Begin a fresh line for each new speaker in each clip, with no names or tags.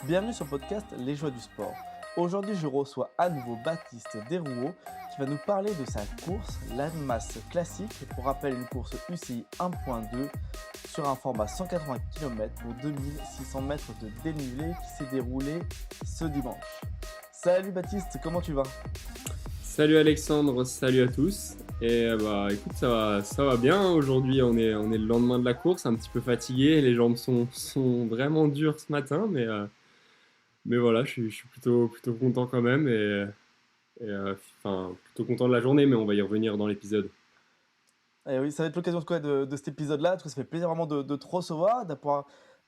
Bienvenue sur le podcast Les Joies du Sport. Aujourd'hui, je reçois à nouveau Baptiste Desrouault qui va nous parler de sa course, l'Annemasse classique. Pour rappel, une course UCI 1.2 sur un format 180 km pour 2600 mètres de dénivelé qui s'est déroulé ce dimanche. Salut Baptiste, comment tu vas?
Salut Alexandre, salut à tous. Écoute, ça va bien. Aujourd'hui, on est le lendemain de la course, un petit peu fatigué. Les jambes sont vraiment dures ce matin, mais voilà, je suis plutôt content quand même plutôt content de la journée, mais on va y revenir dans l'épisode.
Eh oui, ça va être l'occasion de cet épisode-là, parce que ça fait plaisir vraiment de te recevoir,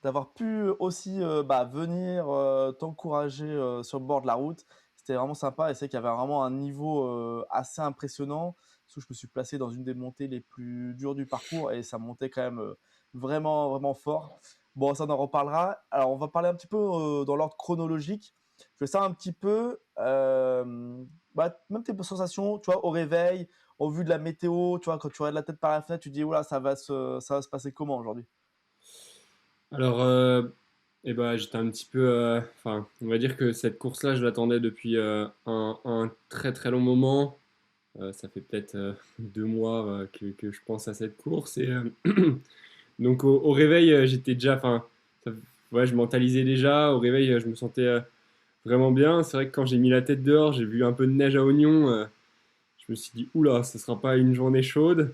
d'avoir pu aussi venir t'encourager sur le bord de la route. C'était vraiment sympa et c'est qu'il y avait vraiment un niveau assez impressionnant. Parce que je me suis placé dans une des montées les plus dures du parcours et ça montait quand même vraiment, vraiment fort. Bon, ça on en reparlera. Alors, on va parler un petit peu dans l'ordre chronologique. Je vais savoir un petit peu, même tes sensations, tu vois, au réveil, au vu de la météo, tu vois, quand tu regardes la tête par la fenêtre, tu te dis, oula, ça va se passer comment aujourd'hui?
Alors, j'étais un petit peu, on va dire que cette course-là, je l'attendais depuis un très très long moment. Ça fait peut-être 2 mois que je pense à cette course donc au réveil, j'étais déjà, ouais, je mentalisais déjà. Au réveil, je me sentais vraiment bien. C'est vrai que quand j'ai mis la tête dehors, j'ai vu un peu de neige à oignon. Je me suis dit, oula, ce sera pas une journée chaude.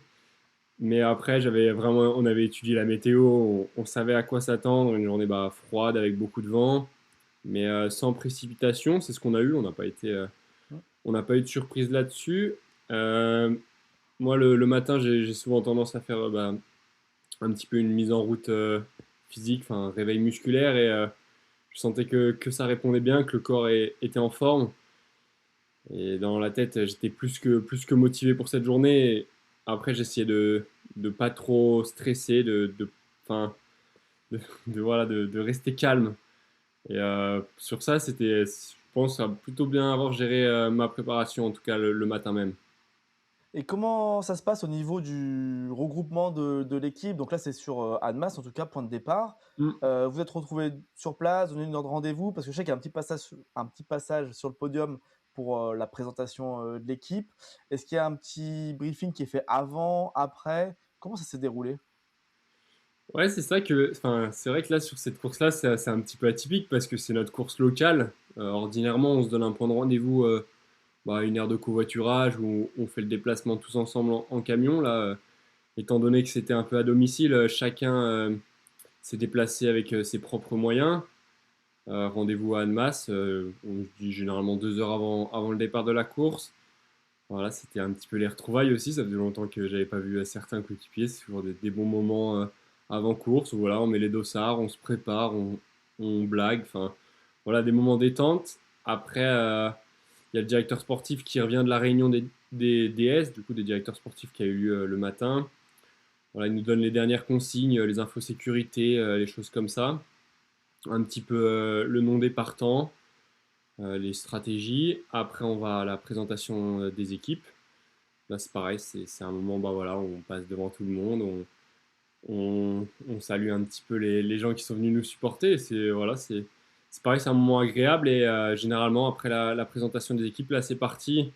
Mais après, on avait étudié la météo, on savait à quoi s'attendre. Une journée froide avec beaucoup de vent, mais sans précipitation. C'est ce qu'on a eu. On n'a pas eu de surprise là-dessus. Euh, Moi, le matin, j'ai souvent tendance à faire un petit peu une mise en route physique, enfin un réveil musculaire je sentais que ça répondait bien, que le corps était en forme et dans la tête j'étais plus que motivé pour cette journée. Après j'essayais de pas trop stresser, enfin, voilà, de rester calme sur ça c'était, je pense, plutôt bien avoir géré ma préparation en tout cas le matin même.
Et comment ça se passe au niveau du regroupement de l'équipe? Donc là, c'est sur Annemasse, en tout cas, point de départ.
Mm.
Vous êtes retrouvés sur place, donné une heure de rendez-vous, parce que je sais qu'il y a un petit passage sur le podium pour la présentation de l'équipe. Est-ce qu'il y a un petit briefing qui est fait avant, après? Comment ça s'est déroulé?
Ouais, c'est ça c'est vrai que là, sur cette course-là, c'est un petit peu atypique parce que c'est notre course locale. Ordinairement, on se donne un point de rendez-vous, une aire de covoiturage où on fait le déplacement tous ensemble en camion. Là, étant donné que c'était un peu à domicile, chacun s'est déplacé avec ses propres moyens. Rendez-vous à Annemasse, on se dit généralement 2 heures avant le départ de la course. Voilà, c'était un petit peu les retrouvailles aussi. Ça faisait longtemps que j'avais pas vu certains coéquipiers. C'est toujours des bons moments avant course. Où, voilà, on met les dossards, on se prépare, on blague. Enfin, voilà, des moments détente. Après, il y a le directeur sportif qui revient de la réunion des DS, du coup des directeurs sportifs qui a eu lieu le matin. Voilà, il nous donne les dernières consignes, les infos sécurité, les choses comme ça. Un petit peu le nom des partants, les stratégies. Après, on va à la présentation des équipes. Là, c'est pareil, c'est un moment, voilà, où on passe devant tout le monde, on salue un petit peu les gens qui sont venus nous supporter. C'est pareil, c'est un moment agréable généralement, après la présentation des équipes, là, c'est parti.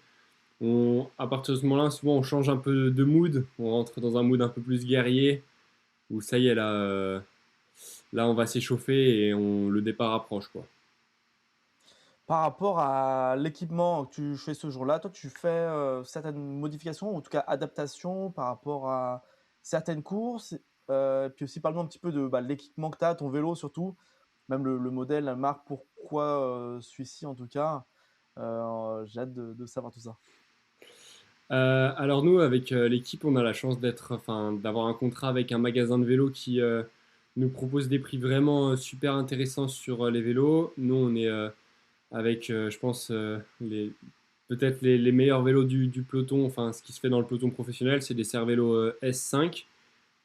À partir de ce moment-là, souvent, on change un peu de mood, on rentre dans un mood un peu plus guerrier, où ça y est, là on va s'échauffer le départ approche, quoi.
Par rapport à l'équipement que tu fais ce jour-là, toi, tu fais certaines modifications, ou en tout cas adaptations par rapport à certaines courses. Puis aussi, parle-nous un petit peu de l'équipement que tu as, ton vélo surtout, même le modèle, la marque, pourquoi celui-ci en tout cas. J'ai hâte de savoir tout ça.
Alors nous, avec l'équipe, on a la chance d'avoir un contrat avec un magasin de vélos qui nous propose des prix vraiment super intéressants sur les vélos. Nous, on est avec, je pense, peut-être les meilleurs vélos du peloton. Enfin, ce qui se fait dans le peloton professionnel, c'est des Cervélo S5.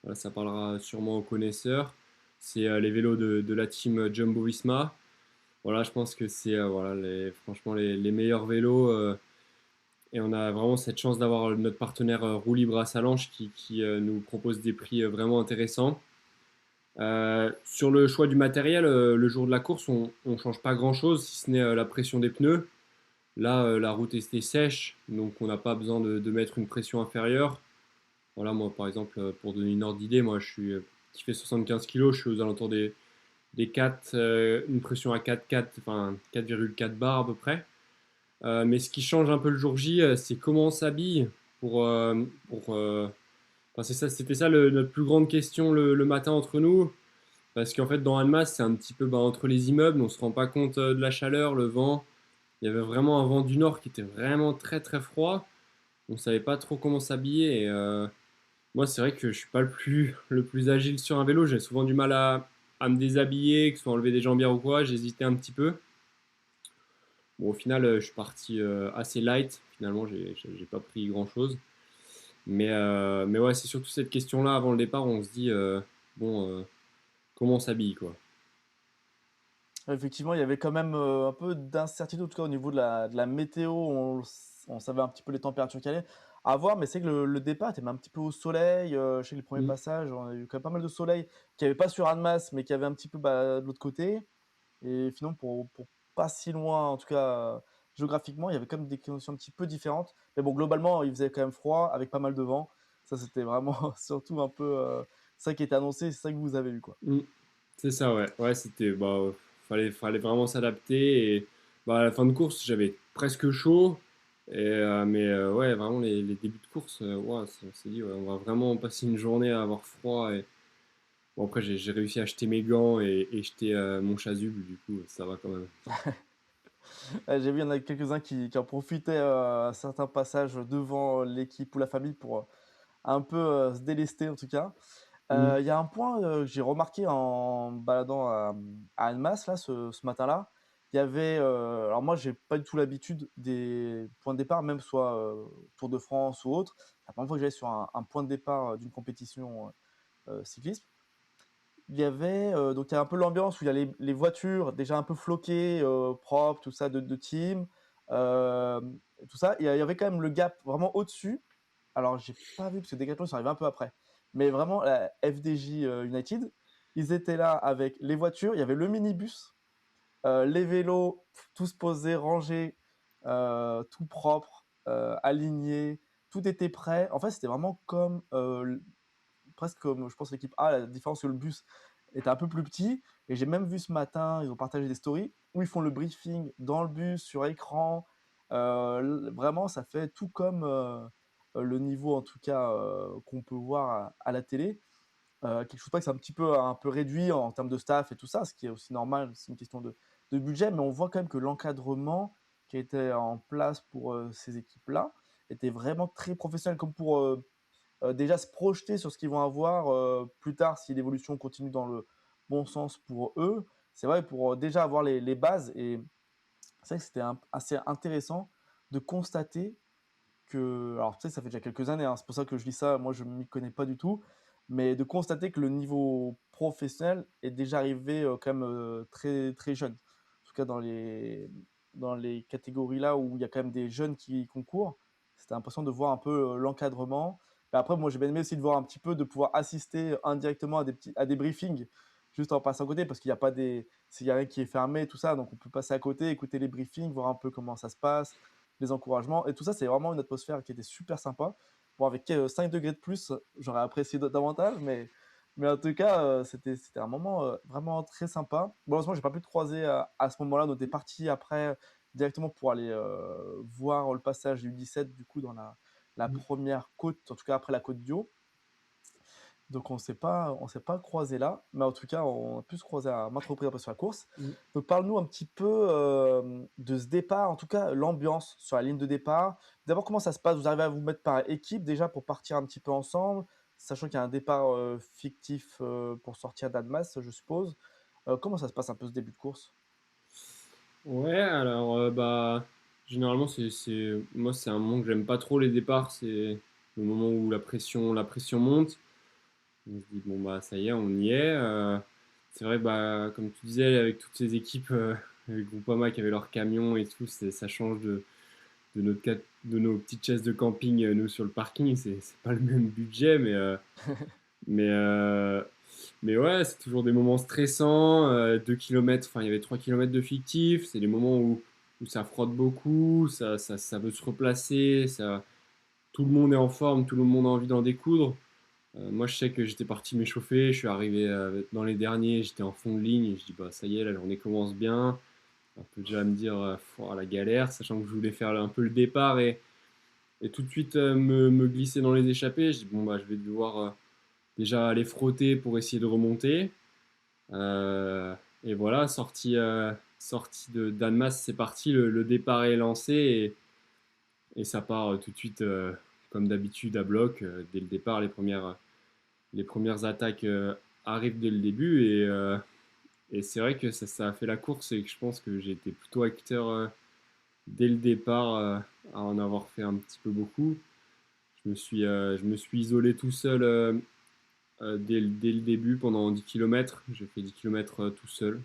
Voilà, ça parlera sûrement aux connaisseurs. C'est les vélos de la team Jumbo-Visma. Voilà, je pense que c'est voilà, franchement les meilleurs vélos. Et on a vraiment cette chance d'avoir notre partenaire Roue Libre à Salange qui nous propose des prix vraiment intéressants. Sur le choix du matériel, le jour de la course, on ne change pas grand-chose, si ce n'est la pression des pneus. Là, la route était sèche, donc on n'a pas besoin de mettre une pression inférieure. Voilà, moi, par exemple, pour donner une ordre d'idée, moi, je suis qui fait 75 kilos, je suis aux alentours des 4, une pression à 4,4, enfin 4,4 bars à peu près. Mais ce qui change un peu le jour J, c'est comment on s'habille pour, euh, pour enfin, c'est ça, c'était ça notre plus grande question le matin entre nous. Parce qu'en fait, dans Annemasse, c'est un petit peu bah, entre les immeubles, on se rend pas compte de la chaleur, le vent. Il y avait vraiment un vent du nord qui était vraiment très très froid. On savait pas trop comment s'habiller. Et, moi, c'est vrai que je suis pas le plus agile sur un vélo. J'ai souvent du mal à me déshabiller, que ce soit enlever des jambières ou quoi. J'hésitais un petit peu. Bon, au final, je suis parti assez light. Finalement, j'ai pas pris grand-chose. Mais ouais, c'est surtout cette question-là avant le départ. On se dit, bon, comment on s'habille, quoi.
Effectivement, il y avait quand même un peu d'incertitude, en tout cas au niveau de la météo. On savait un petit peu les températures qu'il y allait à voir, mais c'est que le départ était même un petit peu au soleil. Je sais que les premiers
Mm.
passages, on a eu quand même pas mal de soleil, qui n'y avait pas sur Annemasse, mais qui avait un petit peu bah, de l'autre côté. Et finalement, pour pas si loin, en tout cas géographiquement, il y avait quand même des conditions un petit peu différentes. Mais bon, globalement, il faisait quand même froid, avec pas mal de vent. Ça, c'était vraiment surtout un peu ça qui était annoncé, c'est ça que vous avez eu, quoi.
Mm. C'est ça, ouais. Ouais, c'était, bah, fallait vraiment s'adapter. Et bah, à la fin de course, j'avais presque chaud. Mais ouais, vraiment, les débuts de course, ouais, on s'est dit, ouais, on va vraiment passer une journée à avoir froid. Et bon, après, j'ai réussi à acheter mes gants et jeter mon chasuble, du coup, ça va quand même.
J'ai vu, il y en a quelques-uns qui en profitaient à certains passages devant l'équipe ou la famille pour un peu se délester en tout cas.
Mm.
Il y a un point que j'ai remarqué en me baladant à Annemasse là, ce matin-là. Il y avait, alors moi j'ai pas du tout l'habitude des points de départ, même soit Tour de France ou autre. C'est la première fois que j'allais sur un point de départ d'une compétition cyclisme. Il y avait donc il y a un peu l'ambiance où il y a les voitures déjà un peu floquées, propres, tout ça, de team, tout ça. Il y avait quand même le gap vraiment au-dessus. Alors j'ai pas vu parce que Decathlon ils sont arrivés un peu après, mais vraiment la FDJ United, ils étaient là avec les voitures, il y avait le minibus, les vélos, tous posés, rangés, tout propre, alignés, tout était prêt. En fait, c'était vraiment comme presque comme, je pense, l'équipe A. La différence, c'est que le bus était un peu plus petit. Et j'ai même vu ce matin, ils ont partagé des stories où ils font le briefing dans le bus, sur écran. Vraiment, ça fait tout comme le niveau, en tout cas, qu'on peut voir à la télé. Quelque chose pas que c'est un peu réduit en termes de staff et tout ça, ce qui est aussi normal, c'est une question de budget, mais on voit quand même que l'encadrement qui était en place pour ces équipes-là était vraiment très professionnel, comme pour déjà se projeter sur ce qu'ils vont avoir plus tard si l'évolution continue dans le bon sens pour eux. C'est vrai, pour déjà avoir les bases. Et c'est vrai que c'était assez intéressant de constater que, alors tu sais, ça fait déjà quelques années, hein, c'est pour ça que je dis ça, moi je ne m'y connais pas du tout, mais de constater que le niveau professionnel est déjà arrivé quand même très, très jeune. En tout cas, dans les catégories là où il y a quand même des jeunes qui concourent, c'était impressionnant de voir un peu l'encadrement. Mais après, moi j'ai bien aimé aussi de voir un petit peu, de pouvoir assister indirectement à des briefings, juste en passant à côté, parce qu'il n'y a pas des. S'il y a rien qui est fermé, tout ça, donc on peut passer à côté, écouter les briefings, voir un peu comment ça se passe, les encouragements. Et tout ça, c'est vraiment une atmosphère qui était super sympa. Bon, avec 5 degrés de plus, j'aurais apprécié davantage, mais en tout cas, c'était un moment vraiment très sympa. Bon, heureusement, j'ai pas pu te croiser à ce moment-là. On était parti après directement pour aller voir le passage du 17, du coup, dans la première côte, en tout cas après la côte Dio. Donc on s'est pas croisé là, mais en tout cas, on a pu se croiser à maintes reprises après sur la course.
Mm.
Donc parle-nous un petit peu de ce départ, en tout cas l'ambiance sur la ligne de départ. D'abord, comment ça se passe? Vous arrivez à vous mettre par équipe déjà pour partir un petit peu ensemble, sachant qu'il y a un départ fictif pour sortir d'Admas, je suppose. Comment ça se passe un peu ce début de course?
Ouais, alors, bah, généralement, moi, c'est un moment que j'aime pas trop les départs. C'est le moment où la pression monte. On se dit, bon, bah, ça y est, on y est. C'est vrai, bah, comme tu disais, avec toutes ces équipes, avec Groupama qui avaient leurs camions et tout, ça change de nos petites chaises de camping, nous, sur le parking. C'est pas le même budget, mais Mais ouais, c'est toujours des moments stressants. 2 km, enfin, il y avait 3 kilomètres de fictif. C'est des moments où ça frotte beaucoup, ça veut se replacer, tout le monde est en forme, tout le monde a envie d'en découdre. Moi, je sais que j'étais parti m'échauffer, je suis arrivé dans les derniers, j'étais en fond de ligne, et je dis, bah ça y est, la journée commence bien. Un peu déjà à me dire, la galère, sachant que je voulais faire un peu le départ et tout de suite me glisser dans les échappées. Je dis, bon, bah je vais devoir déjà aller frotter pour essayer de remonter. Euh, et voilà, sortie de d'Annemasse, c'est parti, le départ est lancé et ça part tout de suite, comme d'habitude, à bloc. Dès le départ, les premières attaques arrivent dès le début et c'est vrai que ça a fait la course et que je pense que j'ai été plutôt acteur dès le départ à en avoir fait un petit peu beaucoup. Je me suis isolé tout seul dès le début pendant 10 km. J'ai fait 10 km tout seul.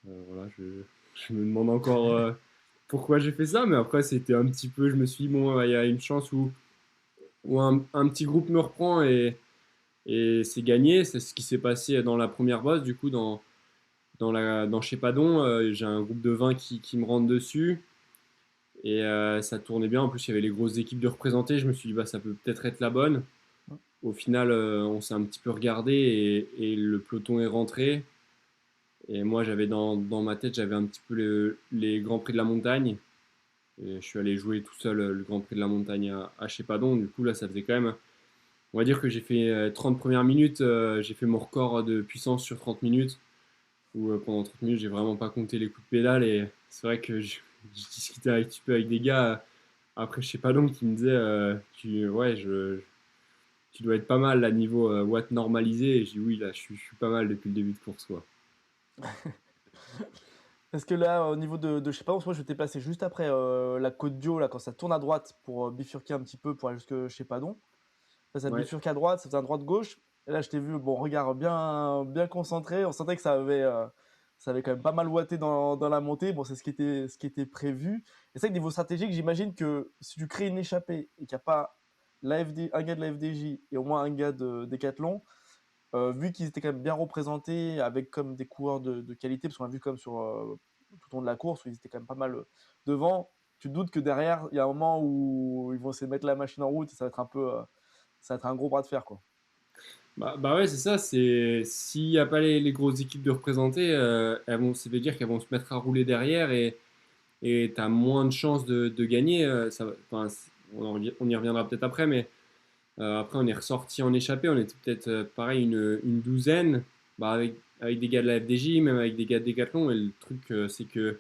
Voilà, je me demande encore pourquoi j'ai fait ça, mais après c'était un petit peu, je me suis dit, bon, il y a une chance où un petit groupe me reprend et c'est gagné. C'est ce qui s'est passé dans la première bosse, du coup, dans Chépadon. J'ai un groupe de 20 qui me rentre dessus et ça tournait bien. En plus, il y avait les grosses équipes de représentés. Je me suis dit, bah, ça peut peut-être être la bonne. Au final, on s'est un petit peu regardé et le peloton est rentré. Et moi, dans ma tête, j'avais un petit peu les Grands Prix de la montagne. Et je suis allé jouer tout seul le Grand Prix de la montagne à Chépadon. Du coup, là, ça faisait quand même. On va dire que j'ai fait 30 premières minutes. J'ai fait mon record de puissance sur 30 minutes. Où pendant 30 minutes, j'ai vraiment pas compté les coups de pédale. Et c'est vrai que je discutais un petit peu avec des gars après Chépadon qui me disaient ouais, tu dois être pas mal là niveau watts normalisé. Et je dis oui, là, je suis pas mal depuis le début de course, quoi.
Parce que là, au niveau je sais pas, moi je vais te déplacer juste après la Côte d'Io, là, quand ça tourne à droite pour bifurquer un petit peu pour aller jusque chez Padon. Là, ça
Ouais,
bifurque à droite, ça faisait un droite-gauche. Et là, je t'ai vu, bon, regard bien, bien concentré. On sentait que ça avait quand même pas mal watté dans la montée. Bon, c'est ce qui était prévu. Et c'est vrai que niveau stratégique, j'imagine que si tu crées une échappée et qu'il n'y a pas un gars de la FDJ et au moins un gars de Decathlon, vu qu'ils étaient quand même bien représentés avec comme des coureurs de qualité, parce qu'on a vu comme sur tout au long de la course où ils étaient quand même pas mal devant, tu te doutes que derrière, il y a un moment où ils vont essayer de mettre la machine en route et ça va être un peu, ça va être un gros bras de fer, quoi.
bah ouais, c'est ça. S'il n'y a pas les grosses équipes de représenter, ça veut dire qu'elles vont se mettre à rouler derrière et tu as moins de chances de gagner. Enfin, on y reviendra peut-être après, mais après, on est ressorti en échappée. On était peut-être, pareil, une douzaine, bah, avec des gars de la FDJ, même avec des gars de Decathlon. Et le truc, c'est que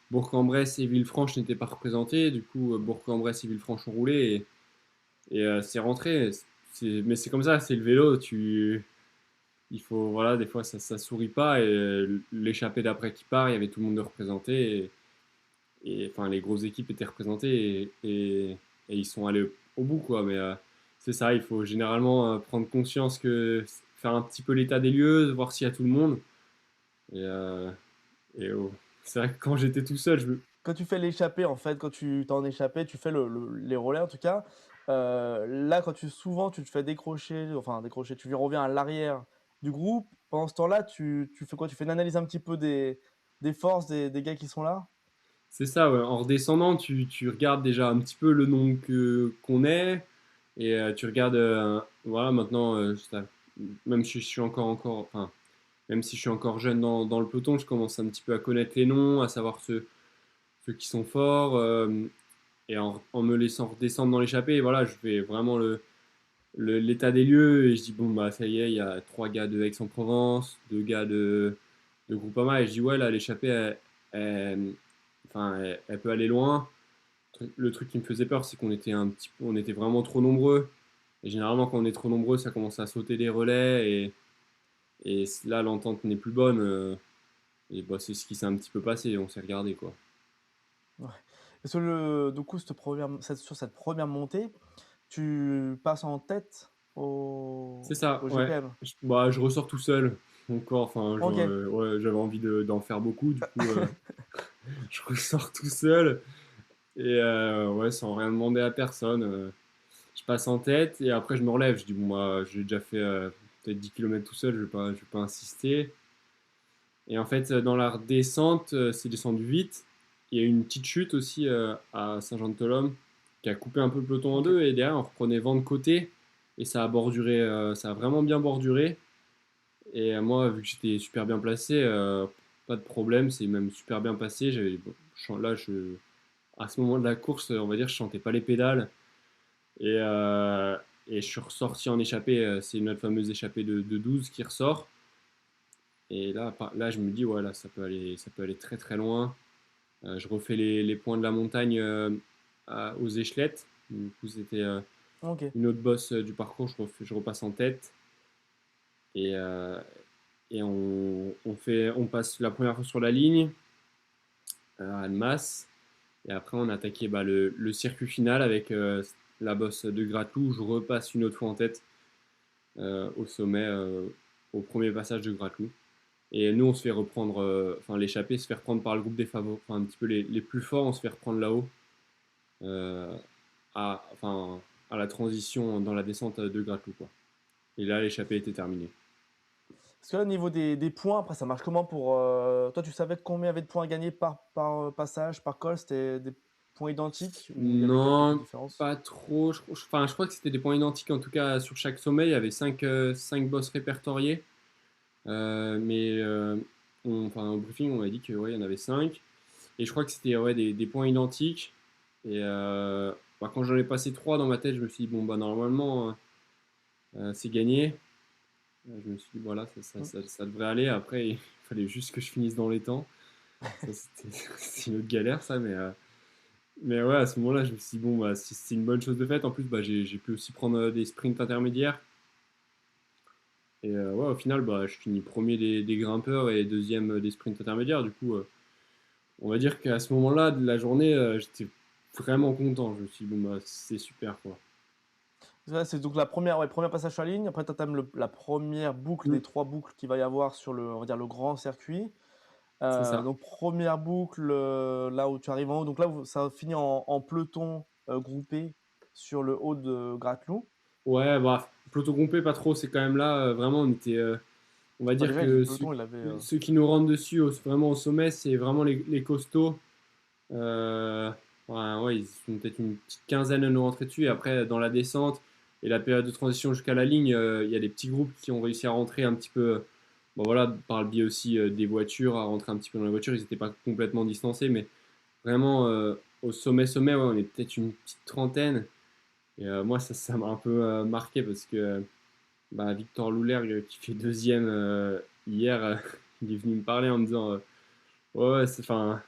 Bourg-en-Bresse et Villefranche n'étaient pas représentés. Du coup, Bourg-en-Bresse et Villefranche ont roulé et c'est rentré. Mais c'est comme ça, c'est le vélo. Voilà, des fois, ça sourit pas. Et l'échappée d'après qui part, il y avait tout le monde de représenté. Enfin, les grosses équipes étaient représentées et ils sont allés au bout, quoi. Mais c'est ça, il faut généralement prendre conscience faire un petit peu l'état des lieux, voir s'il y a tout le monde. Et, oh, c'est vrai que quand j'étais tout seul,
Quand tu fais l'échappée, en fait, quand tu t'en échappé, tu fais les relais en tout cas. Là, souvent tu te fais décrocher, enfin décrocher, reviens à l'arrière du groupe. Pendant ce temps-là, tu fais quoi? Tu fais une analyse un petit peu des forces des gars qui sont là?
c'est ça, ouais. En redescendant, tu regardes déjà un petit peu le nombre qu'on est et tu regardes, voilà, maintenant, même si je suis enfin, même si je suis encore jeune dans le peloton, je commence un petit peu à connaître les noms, à savoir ceux qui sont forts. Et en me laissant redescendre dans l'échappée, voilà, je fais vraiment l'état des lieux et je dis, bon, bah ça y est, il y a 3 gars de Aix-en-Provence, 2 gars de Groupama, et je dis, ouais, là, l'échappée, enfin, elle peut aller loin. Le truc qui me faisait peur, c'est on était vraiment trop nombreux. Et généralement, quand on est trop nombreux, ça commence à sauter les relais et là, l'entente n'est plus bonne. Et bah, c'est ce qui s'est un petit peu passé. On s'est regardé, quoi.
Ouais. Parce que du coup, sur cette première montée, tu passes en tête
C'est
au,
ça,
au
ouais.
GPM.
Bah, je ressors tout seul. Encore, enfin,
Ok.
ouais, j'avais envie d'en faire beaucoup. Du coup, je ressors tout seul. Et ouais, sans rien demander à personne. Je passe en tête et après, je me relève. Je dis, bon, moi, j'ai déjà fait. peut-être 10 km tout seul, je vais pas insister. Et en fait, dans la redescente, c'est descendu vite. Il y a eu une petite chute aussi à Saint-Jean-de-Tholome qui a coupé un peu le peloton en
Ok.
deux. Et derrière, on reprenait vent de côté. Et ça a borduré, ça a vraiment bien borduré. Et moi, vu que j'étais super bien placé, pas de problème, c'est même super bien passé. Là, à ce moment de la course, on va dire, je sentais pas les pédales. Et, euh, et je suis ressorti en échappée. C'est notre fameuse échappée de 12 qui ressort. Et là, je me dis, ouais, là, ça peut aller très très loin. Je refais les points de la montagne aux échelettes. Du coup, c'était
Ok.
une autre bosse du parcours. Je repasse en tête. Et, on passe la première fois sur la ligne à Annemasse. Et après, on a attaqué le circuit final avec la bosse de Gratou. Je repasse une autre fois en tête au sommet, au premier passage de Gratou. Et nous, on se fait reprendre, enfin, l'échappée se fait reprendre par le groupe des favoris, enfin, un petit peu les plus forts, on se fait reprendre là-haut, euh, enfin, à la transition dans la descente de Gratou, quoi. Et là, l'échappée était terminée.
Parce que là, au niveau des points, après, ça marche comment pour. Toi, tu savais combien il y avait de points à gagner par passage, par col? C'était des points identiques ou il y avait quelques
Non,
différences?
pas trop. Enfin, je crois que c'était des points identiques, en tout cas, sur chaque sommet. Il y avait 5 boss répertoriés. Mais enfin, au briefing, on m'a dit que, ouais, il y en avait 5. Et je crois que c'était ouais, des points identiques. Et quand j'en ai passé 3 dans ma tête, je me suis dit, bon, bah, normalement, c'est gagné. Je me suis dit, voilà,
Hmm.
ça devrait aller. Après, il fallait juste que je finisse dans les temps. Ça, c'est une autre galère, ça. Mais ouais, à ce moment-là, je me suis dit, bon, bah, si c'est une bonne chose de faite. En plus, bah, j'ai pu aussi prendre des sprints intermédiaires. Et ouais, au final, bah, je finis premier des grimpeurs et deuxième des sprints intermédiaires. Du coup, on va dire qu'à ce moment-là de la journée, j'étais vraiment content. Je me suis dit, bon, bah, c'est super, quoi.
Ça, c'est donc la première, ouais, premier passage sur la ligne. Après, tu entames la première boucle
Mm,
des trois boucles qu'il va y avoir sur le, on va dire, le grand circuit.
c'est ça.
Donc, première boucle, là où tu arrives en haut. Donc là, ça finit en peloton groupé sur le haut de Gratelou.
Ouais, bah, peloton complet, pas trop. C'est quand même là, vraiment, on était. On va
Bah,
dire
déjà, le
que
peloton, il avait.
ceux qui nous rentrent dessus, vraiment au sommet, c'est vraiment les costauds. Ouais, ils sont peut-être une petite quinzaine à nous rentrer dessus. Et après, dans la descente et la période de transition jusqu'à la ligne, il y a des petits groupes qui ont réussi à rentrer un petit peu, bon, voilà, par le biais aussi des voitures, à rentrer un petit peu dans les voitures. Ils n'étaient pas complètement distancés, mais vraiment au sommet, ouais, on est peut-être une petite trentaine. Et moi, ça m'a un peu marqué parce que bah, Victor Loulergue, qui fait deuxième hier, il est venu me parler en me disant ouais, ouais, enfin,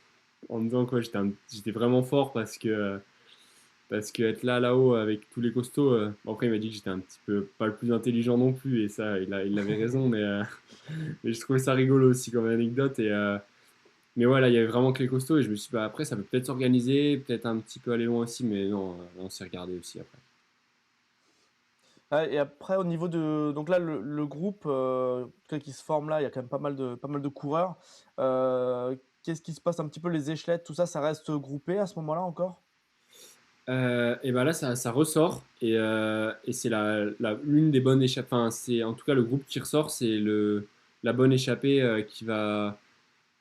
en me disant quoi, j'étais vraiment fort parce que être là-haut avec tous les costauds. Bon, après, il m'a dit que j'étais un petit peu pas le plus intelligent non plus, et ça, il avait raison, mais je trouvais ça rigolo aussi comme anecdote. Mais ouais, là, il y avait vraiment que les costauds, et je me suis dit, bah, après, ça peut peut-être s'organiser, peut-être un petit peu aller loin aussi, mais non, on s'est regardé aussi après.
Ouais, et après, au niveau de. Donc là, le groupe qui se forme là, il y a quand même pas mal de coureurs. Qu'est-ce qui se passe un petit peu, les échelettes, tout ça, ça reste groupé à ce moment-là encore?
Et ben là, ça ressort et c'est l'une des bonnes échappées. Enfin, c'est en tout cas le groupe qui ressort, c'est la bonne échappée qui va.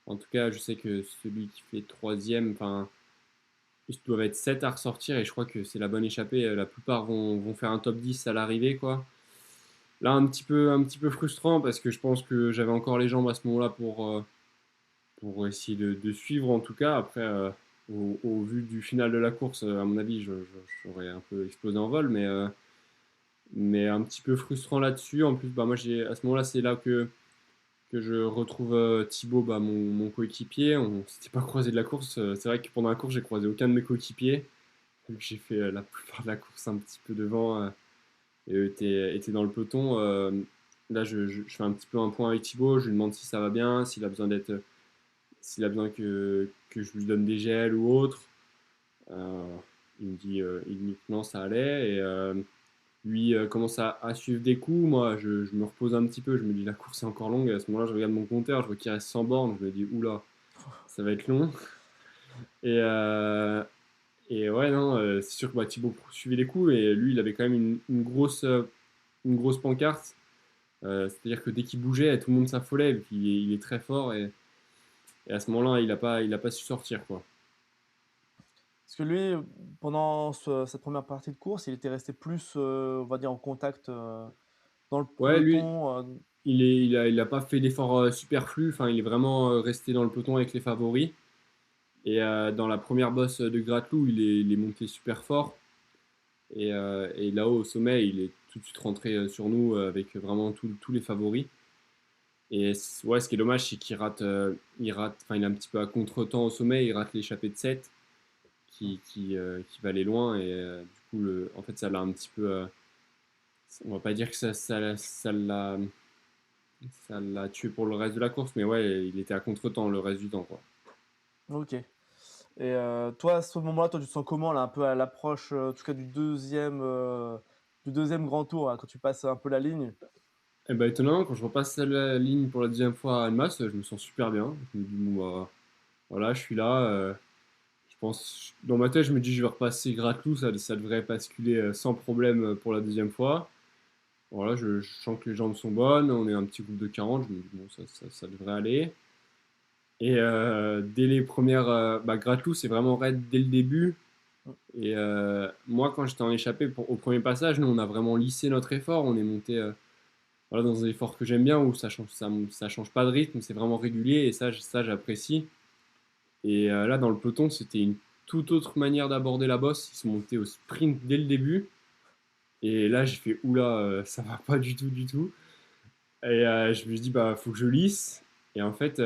En tout cas, je sais que celui qui fait troisième, enfin, ils doivent être 7 à ressortir et je crois que c'est la bonne échappée. La plupart vont faire un top 10 à l'arrivée, quoi. Là, un petit peu frustrant parce que je pense que j'avais encore les jambes à ce moment-là pour essayer de suivre en tout cas. Après, au vu du final de la course, à mon avis, j'aurais un peu explosé en vol, mais un petit peu frustrant là-dessus. En plus, bah, moi, à ce moment-là, c'est là que je retrouve Thibaut, bah, mon coéquipier. On s'était pas croisé de la course. C'est vrai que pendant la course, j'ai croisé aucun de mes coéquipiers, vu que j'ai fait la plupart de la course un petit peu devant et eux étaient dans le peloton. Là, je fais un petit peu un point avec Thibaut. Je lui demande si ça va bien, s'il a besoin que je lui donne des gels ou autre. Euh, il me dit que non, ça allait. Et lui commence à suivre des coups. Moi, je me repose un petit peu. Je me dis, la course est encore longue. Et à ce moment-là, je regarde mon compteur. Je vois qu'il reste 100 bornes. Je me dis, oula, ça va être long. Et, euh, et ouais, non, c'est sûr que bah, Thibaut suivait les coups. Et lui, il avait quand même une grosse pancarte. C'est-à-dire que dès qu'il bougeait, tout le monde s'affolait, vu qu'il est très fort et à ce moment-là, il a pas su sortir, quoi.
Parce que lui, pendant cette première partie de course, il était resté plus, on va dire en contact, dans le
Ouais, lui,
peloton,
il a pas fait d'efforts superflus. Enfin, il est vraiment resté dans le peloton avec les favoris. Et dans la première bosse de Gratelou, il est monté super fort. Et là-haut, au sommet, il est tout de suite rentré sur nous avec vraiment tous les favoris. Et ouais, ce qui est dommage, c'est qu'il rate, enfin, il est un petit peu à contre-temps au sommet, il rate l'échappée de 7 qui va aller loin. Et du coup, en fait, ça l'a un petit peu. On va pas dire que ça l'a tué pour le reste de la course, mais ouais, il était à contre-temps le reste du temps, quoi.
OK. Et toi, à ce moment-là, toi, tu te sens comment, là, un peu à l'approche, en tout cas du deuxième grand tour, là, quand tu passes un peu la ligne?
Et bah étonnamment, quand je repasse la ligne pour la deuxième fois à Annemasse, je me sens super bien. Je me dis, bon, bah, voilà, je suis là. Je pense, dans ma tête, je me dis, je vais repasser Gratelou, ça devrait basculer sans problème pour la deuxième fois. Voilà, je sens que les jambes sont bonnes, on est un petit groupe de 40, je me dis, bon, ça devrait aller. Et dès les premières. Bah, Gratelou, c'est vraiment raide dès le début.
Mmh.
Et moi, quand j'étais en échappée au premier passage, nous, on a vraiment lissé notre effort. On est monté voilà, dans un effort que j'aime bien où ça change pas de rythme, c'est vraiment régulier et ça j'apprécie. Et là, dans le peloton, c'était une toute autre manière d'aborder la bosse. Ils sont montés au sprint dès le début. Et là, j'ai fait oula, ça va pas du tout, du tout. Et je me suis dit, bah, faut que je lisse. Et en fait,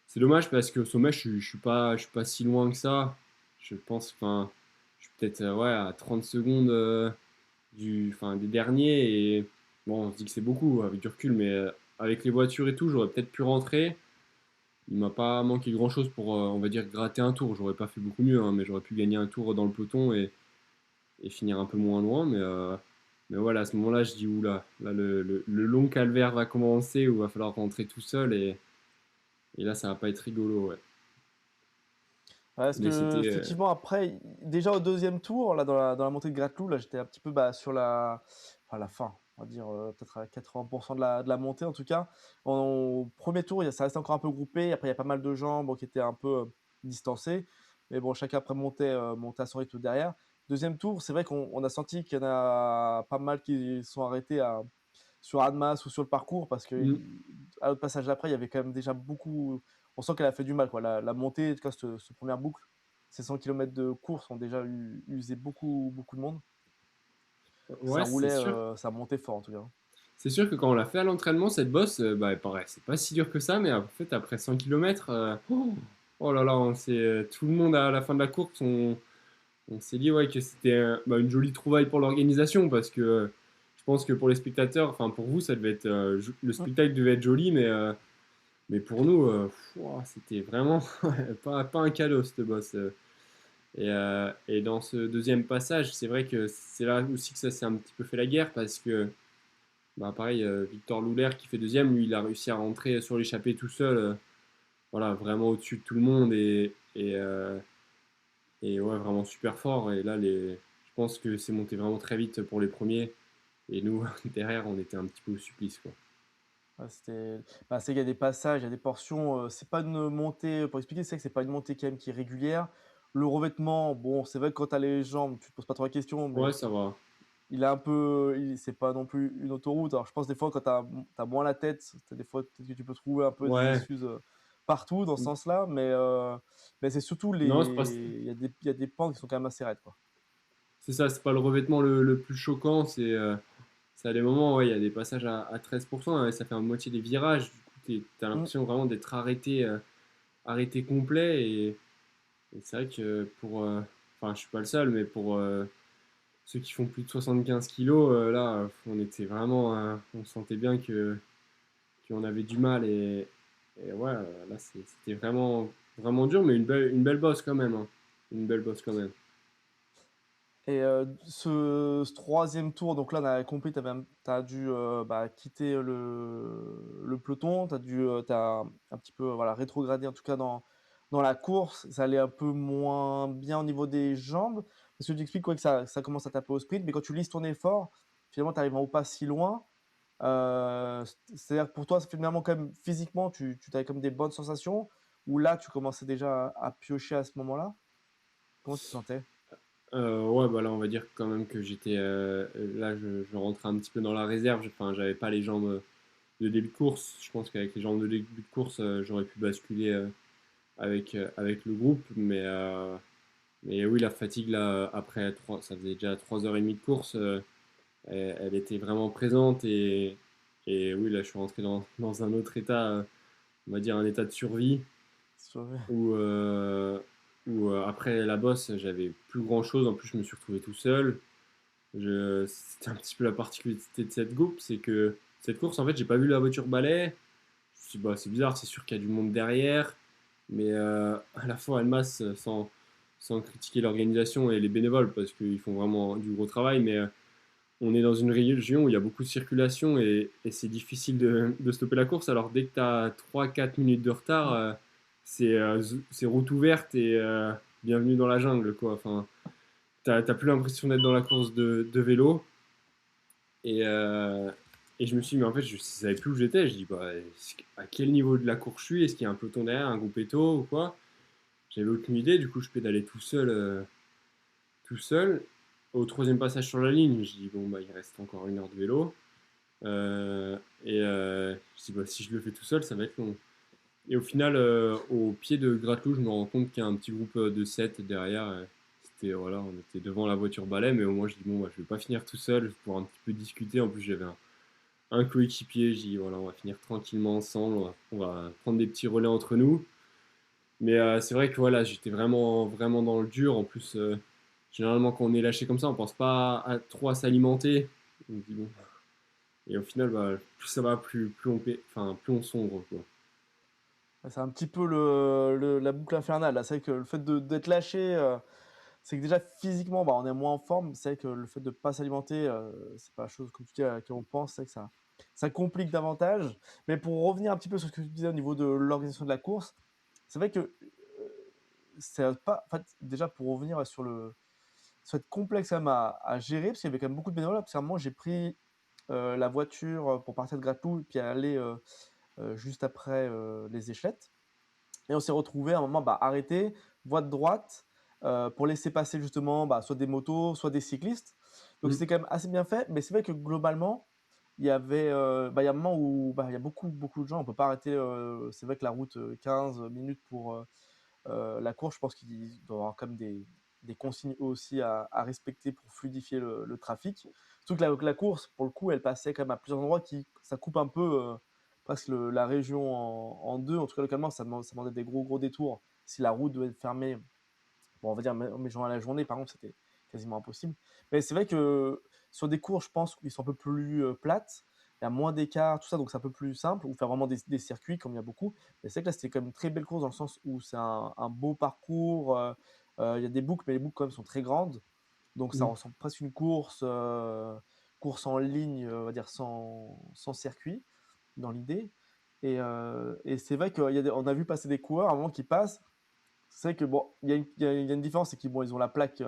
c'est dommage parce qu'au sommet, je suis pas si loin que ça. Je pense, enfin, je suis peut-être ouais, à 30 secondes enfin, des derniers. Et bon, on se dit que c'est beaucoup avec du recul, mais avec les voitures et tout, j'aurais peut-être pu rentrer. Il m'a pas manqué grand-chose pour, on va dire, gratter un tour. J'aurais pas fait beaucoup mieux, hein, mais j'aurais pu gagner un tour dans le peloton et finir un peu moins loin. Mais voilà, à ce moment-là, je dis, oula, là, le long calvaire va commencer où il va falloir rentrer tout seul. Et là, ça va pas être rigolo, ouais.
Ouais, parce
Mais c'était.
qu'effectivement, après, déjà au deuxième tour, là, dans la montée de Gratelou, là, j'étais un petit peu bah, sur enfin, la fin, on va dire peut-être à 80% de la montée en tout cas. Au premier tour, ça restait encore un peu groupé. Après, il y a pas mal de gens bon, qui étaient un peu distancés. Mais bon, chacun après montait à son rythme derrière. Deuxième tour, c'est vrai qu'on a senti qu'il y en a pas mal qui sont arrêtés sur Annemasse ou sur le parcours parce qu'à
Hmm.
l'autre passage d'après, il y avait quand même déjà beaucoup. On sent qu'elle a fait du mal, quoi. La montée, en tout cas, cette première boucle, ces 100 km de course ont déjà usé beaucoup, beaucoup de monde. Ça
Ouais,
roulait, ça montait fort en tout cas.
c'est sûr que quand on l'a fait à l'entraînement, cette bosse, bah, pareil, c'est pas si dur que ça, mais en fait, après 100 km, oh là là, tout le monde à la fin de la course, on s'est dit ouais, que c'était bah, une jolie trouvaille pour l'organisation parce que je pense que pour les spectateurs, enfin pour vous, ça devait être le
Mm.
spectacle devait être joli, mais pour nous, c'était vraiment pas un cadeau cette bosse. Et dans ce deuxième passage, c'est vrai que c'est là aussi que ça s'est un petit peu fait la guerre parce que bah, pareil, Victor Louler qui fait deuxième, lui, il a réussi à rentrer sur l'échappée tout seul, voilà, vraiment au-dessus de tout le monde et ouais, vraiment super fort. Et là, je pense que c'est monté vraiment très vite pour les premiers. Et nous, derrière, on était un petit peu au supplice, quoi.
Ouais, bah, c'est qu'il y a des passages, il y a des portions, c'est pas une montée, pour expliquer, c'est que c'est pas une montée quand même qui est régulière. Le revêtement, bon, c'est vrai que quand tu as les jambes, tu te poses pas trop la question,
Ouais,
mais
ça va.
il est un peu, c'est pas non plus une autoroute. Alors je pense des fois quand t'as moins la tête, des fois peut-être que tu peux trouver un peu des
Ouais.
excuses partout dans ce sens-là, mais c'est surtout
Non, c'est pas.
il y a des pentes qui sont quand même assez raides, quoi.
C'est ça, c'est pas le revêtement le plus choquant. C'est à des moments, ouais, il y a des passages à 13%, hein, et ça fait à moitié des virages. Du coup, t'as
Mm.
l'impression vraiment d'être arrêté complet. Et c'est vrai que enfin, je suis pas le seul, mais pour ceux qui font plus de 75 kilos, là, on était vraiment, on sentait bien qu'on avait du mal. Et ouais, là, c'était vraiment dur, mais une belle bosse quand même, hein. Une belle bosse quand même.
Et ce troisième tour, donc là, on a compris, t'as dû bah, quitter le peloton, t'as un petit peu voilà, rétrogradé en tout cas dans la course. Ça allait un peu moins bien au niveau des jambes. Parce que tu expliques quoi, que ça commence à taper au sprint, mais quand tu lises ton effort, finalement, tu arrives en haut pas si loin. C'est-à-dire que pour toi, finalement, quand même, physiquement, tu avais comme des bonnes sensations? Ou là, tu commençais déjà à piocher à ce moment-là? Comment tu te sentais?
Ouais, bah là, on va dire quand même que j'étais. Là, je rentrais un petit peu dans la réserve. Enfin, j'avais pas les jambes de début de course. Je pense qu'avec les jambes de début de course, j'aurais pu basculer avec le groupe. Mais oui, la fatigue, là, après ça faisait déjà 3h30 de course, elle était vraiment présente. Et oui, là, je suis rentré dans un autre état, on va dire un état de survie, où, après la bosse, j'avais plus grand-chose. En plus, je me suis retrouvé tout seul. C'était un petit peu la particularité de cette coupe, c'est que cette course, en fait, j'ai pas vu la voiture balai. Je me suis dit, bah, c'est bizarre, c'est sûr qu'il y a du monde derrière, mais à la fois, elle masse sans critiquer l'organisation et les bénévoles, parce qu'ils font vraiment du gros travail, mais on est dans une région où il y a beaucoup de circulation et c'est difficile de stopper la course. Alors, dès que tu as 3-4 minutes de retard, c'est route ouverte et bienvenue dans la jungle, quoi. Enfin, t'as plus l'impression d'être dans la course de vélo. Et, euh, et je me suis dit, mais en fait, je ne savais plus où j'étais. Je dis, bah, à quel niveau de la course je suis? Est-ce qu'il y a un peloton derrière, un groupe éto ou quoi? J'avais aucune idée. Du coup, je pédalais tout seul, tout seul. Au troisième passage sur la ligne, je dis, bon, bah, il reste encore 1 heure de vélo. Je dis, bah, si je le fais tout seul, ça va être long. Et au final, au pied de Gratelou, je me rends compte qu'il y a un petit groupe de 7 derrière. C'était, voilà, on était devant la voiture balai, mais au moins, je dis, bon, bah, je vais pas finir tout seul, je vais pouvoir un petit peu discuter. En plus, j'avais un coéquipier, j'ai dit voilà, on va finir tranquillement ensemble, on va prendre des petits relais entre nous. Mais c'est vrai que voilà, j'étais vraiment, vraiment dans le dur. En plus, généralement, quand on est lâché comme ça, on pense pas trop à s'alimenter. On se dit bon. Et au final, bah, plus ça va, plus on sombre, quoi.
C'est un petit peu la boucle infernale, là. C'est vrai que le fait d'être lâché, c'est que déjà physiquement, bah, on est moins en forme. C'est vrai que le fait de ne pas s'alimenter, c'est pas la chose, comme tu dis, à laquelle on pense. C'est vrai que ça complique davantage. Mais pour revenir un petit peu sur ce que tu disais au niveau de l'organisation de la course, c'est vrai que c'est pas, en fait, déjà pour revenir ça va être complexe quand même à gérer, parce qu'il y avait quand même beaucoup de bénévoles. Parce qu'à un moment, j'ai pris la voiture pour partir de Gratelou et puis aller juste après les échelettes. Et on s'est retrouvé à un moment arrêté, voie de droite, pour laisser passer justement soit des motos, soit des cyclistes. Donc
Mm.
c'était quand même assez bien fait, mais c'est vrai que globalement, il y a un moment où il y a beaucoup, beaucoup de gens, on peut pas arrêter. C'est vrai que la route 15 minutes pour la course, je pense qu'il doit y avoir quand même des consignes aussi à respecter pour fluidifier le trafic. Surtout que la course, pour le coup, elle passait quand même à plusieurs endroits ça coupe un peu presque la région en deux. En tout cas, localement, ça demandait des gros, gros détours. Si la route devait être fermée, bon, on va dire, mais genre à la journée, par contre, c'était quasiment impossible. Mais c'est vrai que sur des cours, je pense qu'ils sont un peu plus plates. Il y a moins d'écart, tout ça, donc c'est un peu plus simple. Ou faire vraiment des circuits, comme il y a beaucoup. Mais c'est vrai que là, c'était quand même une très belle course dans le sens où c'est un beau parcours. Il y a des boucles, mais les boucles, quand même, sont très grandes. Donc ça
Mm.
ressemble presque à une course en ligne, on va dire, sans circuit, dans l'idée. Et c'est vrai qu'on a vu passer des coureurs à un moment qui passent. C'est vrai que bon, il y a une différence, c'est qu'ils bon, ils ont la plaque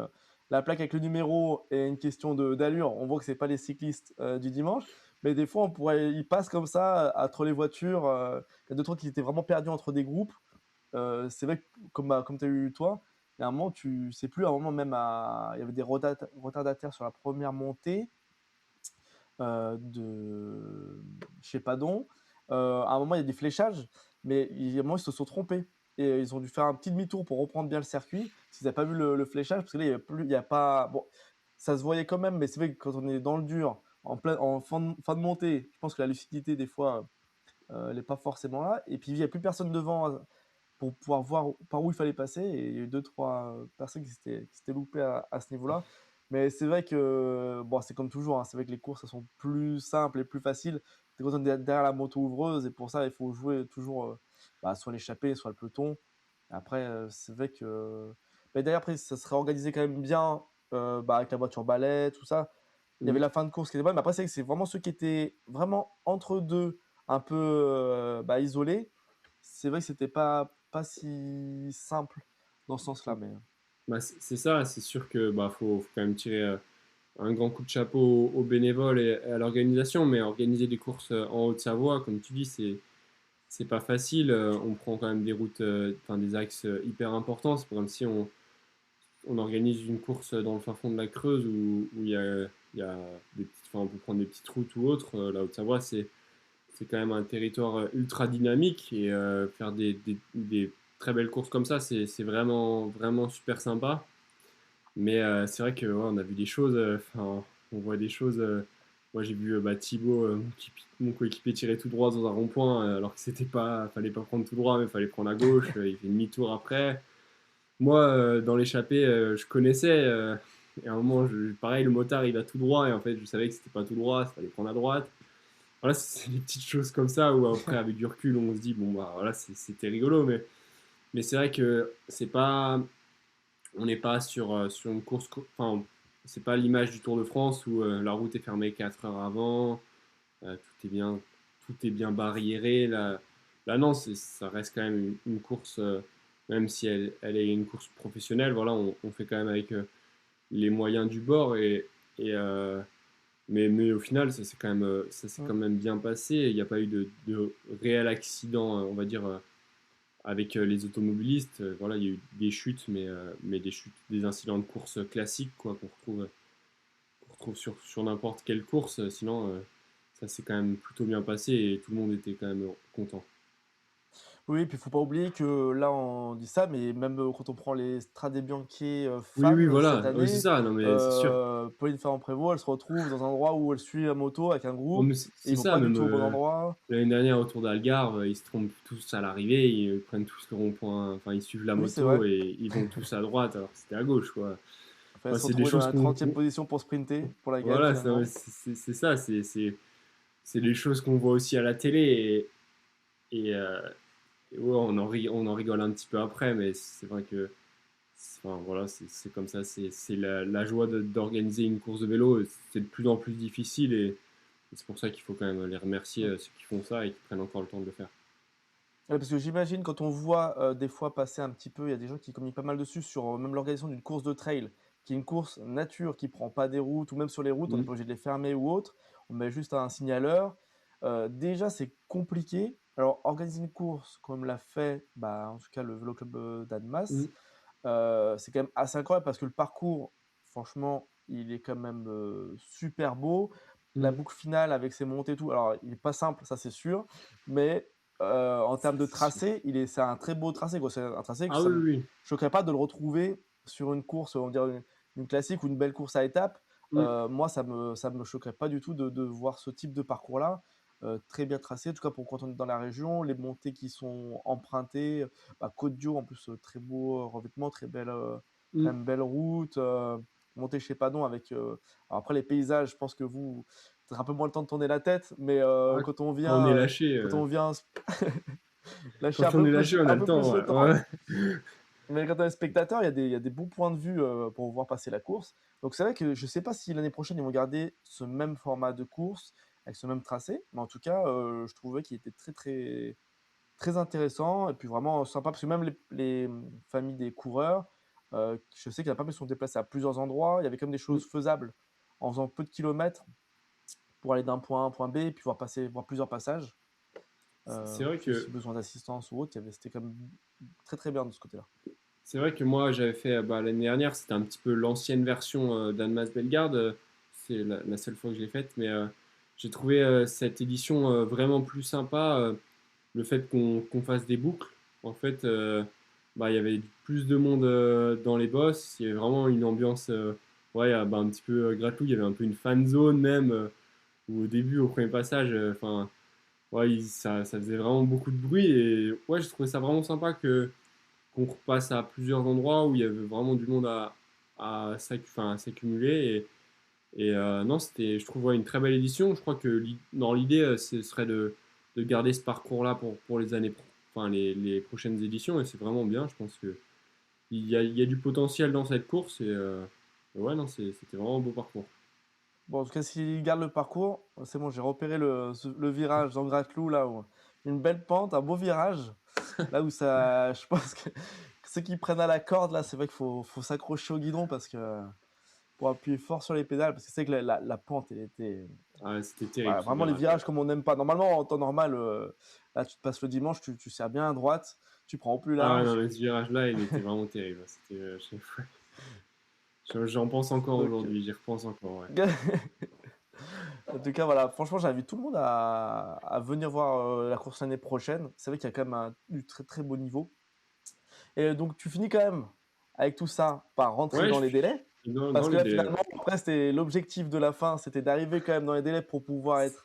avec le numéro et une question d'allure. On voit que c'est pas les cyclistes du dimanche, mais des fois ils passent comme ça entre les voitures. Il y a deux trois qui étaient vraiment perdus entre des groupes. C'est vrai que comme tu as eu toi, il y a un moment tu sais plus, à un moment même il y avait des retardataires sur la première montée de chez Padon. À un moment, il y a des fléchages, mais à un moment, ils se sont trompés. Et ils ont dû faire un petit demi-tour pour reprendre bien le circuit, parce qu'ils n'avaient pas vu le fléchage, parce que là, il y a pas. Bon, ça se voyait quand même, mais c'est vrai que quand on est dans le dur, en fin de montée, je pense que la lucidité, des fois, elle n'est pas forcément là. Et puis, il n'y a plus personne devant pour pouvoir voir par où il fallait passer. Et il y a eu deux, trois personnes qui s'étaient loupées à ce niveau-là. Mais c'est vrai que, bon, c'est comme toujours, hein, c'est vrai que les courses, elles sont plus simples et plus faciles. Tu es content d'être derrière la moto ouvreuse, et pour ça, il faut jouer toujours soit l'échappée, soit le peloton. Après, c'est vrai que. Mais d'ailleurs, après, ça serait organisé quand même bien avec la voiture balai, tout ça. Il y avait
Mm.
la fin de course qui était bonne, mais après, c'est vrai que c'est vraiment ceux qui étaient vraiment entre deux, un peu isolés. C'est vrai que c'était pas si simple dans ce sens-là. Mais
Bah, c'est ça, c'est sûr que bah, faut quand même tirer un grand coup de chapeau aux bénévoles et à l'organisation, mais organiser des courses en Haute-Savoie, comme tu dis, c'est pas facile. On prend quand même des routes, enfin des axes hyper importants. C'est pas comme si on organise une course dans le fin fond de la Creuse où il y a des petites, enfin, on peut prendre des petites routes ou autres. La Haute-Savoie, c'est quand même un territoire ultra dynamique et faire des très belles courses comme ça, c'est vraiment, vraiment super sympa. Mais c'est vrai que ouais, on a vu des choses, enfin, on voit des choses. Moi, j'ai vu bah, Thibaut, mon coéquipier, tirer tout droit dans un rond-point, alors que c'était pas, fallait pas prendre tout droit, mais fallait prendre à gauche. Il fait demi-tour après. Moi, dans l'échappée, je connaissais. Et à un moment, pareil, le motard, il a tout droit, et en fait, je savais que c'était pas tout droit, il fallait prendre à droite. Voilà, c'est des petites choses comme ça où après, avec du recul, on se dit, bon, bah voilà, c'était rigolo, mais c'est vrai que c'est pas on n'est pas sur une course, enfin, c'est pas l'image du Tour de France où la route est fermée 4 heures avant, tout est bien barriéré. Là non, ça reste quand même une course, même si elle est une course professionnelle, voilà, on fait quand même avec les moyens du bord et mais au final, ça s'est quand
Mm.
même bien passé. Il n'y a pas eu de réel accident, on va dire, avec les automobilistes. Voilà, il y a eu des chutes, mais des chutes, des incidents de course classiques quoi, qu'on retrouve sur n'importe quelle course. Sinon, ça s'est quand même plutôt bien passé et tout le monde était quand même content.
Oui, puis il faut pas oublier que là, on dit ça, mais même quand on prend les Strade Bianche
Oui, oui,
femmes cette
voilà, oui, c'est
année,
ça, non, mais c'est sûr.
Pauline Ferrand-Prévôt, elle se retrouve dans un endroit où elle suit la moto avec un
Oh,
groupe
mais
et
c'est
ils vont
ça,
pas du
même
tout au bon endroit.
l'année dernière autour d'Algarve, ils se trompent tous à l'arrivée, ils prennent tous le rond-point, enfin, ils suivent la
Oui, c'est
moto
vrai.
et ils vont tous à droite alors que c'était à gauche, quoi.
Enfin, elle
Enfin,
se
c'est des
retrouvait dans
choses
la
qu'on.
30e position pour sprinter, pour la gagne
Voilà,
finalement.
c'est ça, c'est des choses qu'on voit aussi à la télé et ouais, on en rigole un petit peu après, mais c'est vrai que enfin, voilà, c'est comme ça. C'est la joie d'organiser une course de vélo. C'est de plus en plus difficile et c'est pour ça qu'il faut quand même les remercier,
Mm.
ceux qui font ça et qui prennent encore le temps de le faire.
Ouais, parce que j'imagine quand on voit des fois passer un petit peu, il y a des gens qui communiquent pas mal dessus sur même l'organisation d'une course de trail, qui est une course nature qui prend pas des routes, ou même sur les routes, on n'est
Mm.
pas obligé de les fermer ou autre, on met juste un signaleur. Déjà, c'est compliqué. Alors, organiser une course comme l'a fait, bah, en tout cas, le Vélo Club
Mm.
d'Annemasse, c'est quand même assez incroyable parce que le parcours, franchement, il est quand même super beau. La
Mm.
boucle finale avec ses montées et tout, alors il est pas simple, ça c'est sûr, mais en
Ça,
termes de
c'est sûr.
tracé, c'est un très beau tracé, quoi. C'est un tracé que
Ah
ça
oui,
me
oui.
choquerait pas de le retrouver sur une course, on va dire une classique ou une belle course à étapes.
Oui. Mm.
Moi, ça me choquerait pas du tout de voir ce type de parcours-là, très bien tracé, en tout cas pour quand on est dans la région, les montées qui sont empruntées, bah, Côte d'Iou, en plus, très beau revêtement, très belle, quand
Mm.
même belle route. Monter chez Padon avec. Alors après, les paysages, je pense que vous, peut-être un peu moins le temps de tourner la tête, mais
Ah, quand on est lâché,
quand on vient lâcher
quand on est lâché, on a
un
le
peu
temps.
plus le
Ouais.
temps,
Ouais.
mais quand on est spectateur, il y a des bons points de vue pour voir passer la course. Donc c'est vrai que je sais pas si l'année prochaine ils vont garder ce même format de course avec ce même tracé, mais en tout cas, je trouvais qu'il était très intéressant et puis vraiment sympa parce que même familles des coureurs, je sais qu'il y en a pas mal qui sont déplacés à plusieurs endroits. Il y avait quand même des
Mm.
choses faisables en faisant peu de kilomètres pour aller d'un point A à un point B et puis voir plusieurs passages.
C'est vrai
Puis
que
si besoin d'assistance ou autre, c'était quand même très bien de ce côté-là.
C'est vrai que moi, j'avais fait bah, l'année dernière, c'était un petit peu l'ancienne version d'Annemasse Bellegarde. C'est la seule fois que je l'ai faite, mais j'ai trouvé cette édition vraiment plus sympa. Le fait qu'on fasse des boucles, en fait, bah, il y avait plus de monde dans les bosses. Il y avait vraiment une ambiance, ouais, bah, un petit peu gratou. Il y avait un peu une fan zone même, où au début, au premier passage, enfin, ouais, ça faisait vraiment beaucoup de bruit. Et ouais, je trouvais ça vraiment sympa qu'on repasse à plusieurs endroits où il y avait vraiment du monde enfin, à s'accumuler. Non, c'était, je trouve, ouais, une très belle édition. Je crois que dans l'idée, ce serait de garder ce parcours-là pour les enfin, les prochaines éditions. Et c'est vraiment bien. Je pense que il y a du potentiel dans cette course. Et ouais, non, c'était vraiment un beau parcours.
Bon, en tout cas, s'il garde le parcours, c'est bon, j'ai repéré le virage dans Gratelou, là où une belle pente, un beau virage, là où ça, je pense que ceux qui prennent à la corde, là, c'est vrai qu'il faut s'accrocher au guidon parce que pour appuyer fort sur les pédales parce que c'est que la pente, elle était
Ah, c'était terrible
voilà,
ce
vraiment les
virage-là.
virages comme on n'aime pas. Normalement, en temps normal, là, tu te passes le dimanche, tu serres bien à droite, tu prends au plus
Ah ouais, non,
large.
mais ce virage-là, il était vraiment terrible. J'en pense encore
Donc,
aujourd'hui, j'y repense encore, ouais.
en tout cas, voilà, franchement, j'invite tout le monde à venir voir la course l'année prochaine. C'est vrai qu'il y a quand même du très très beau niveau. Et donc, tu finis quand même avec tout ça par rentrer
Ouais,
dans les délais.
dans
Parce que
les
là,
délais,
finalement,
ouais.
après, c'était l'objectif de la fin, c'était d'arriver quand même dans les délais pour pouvoir être.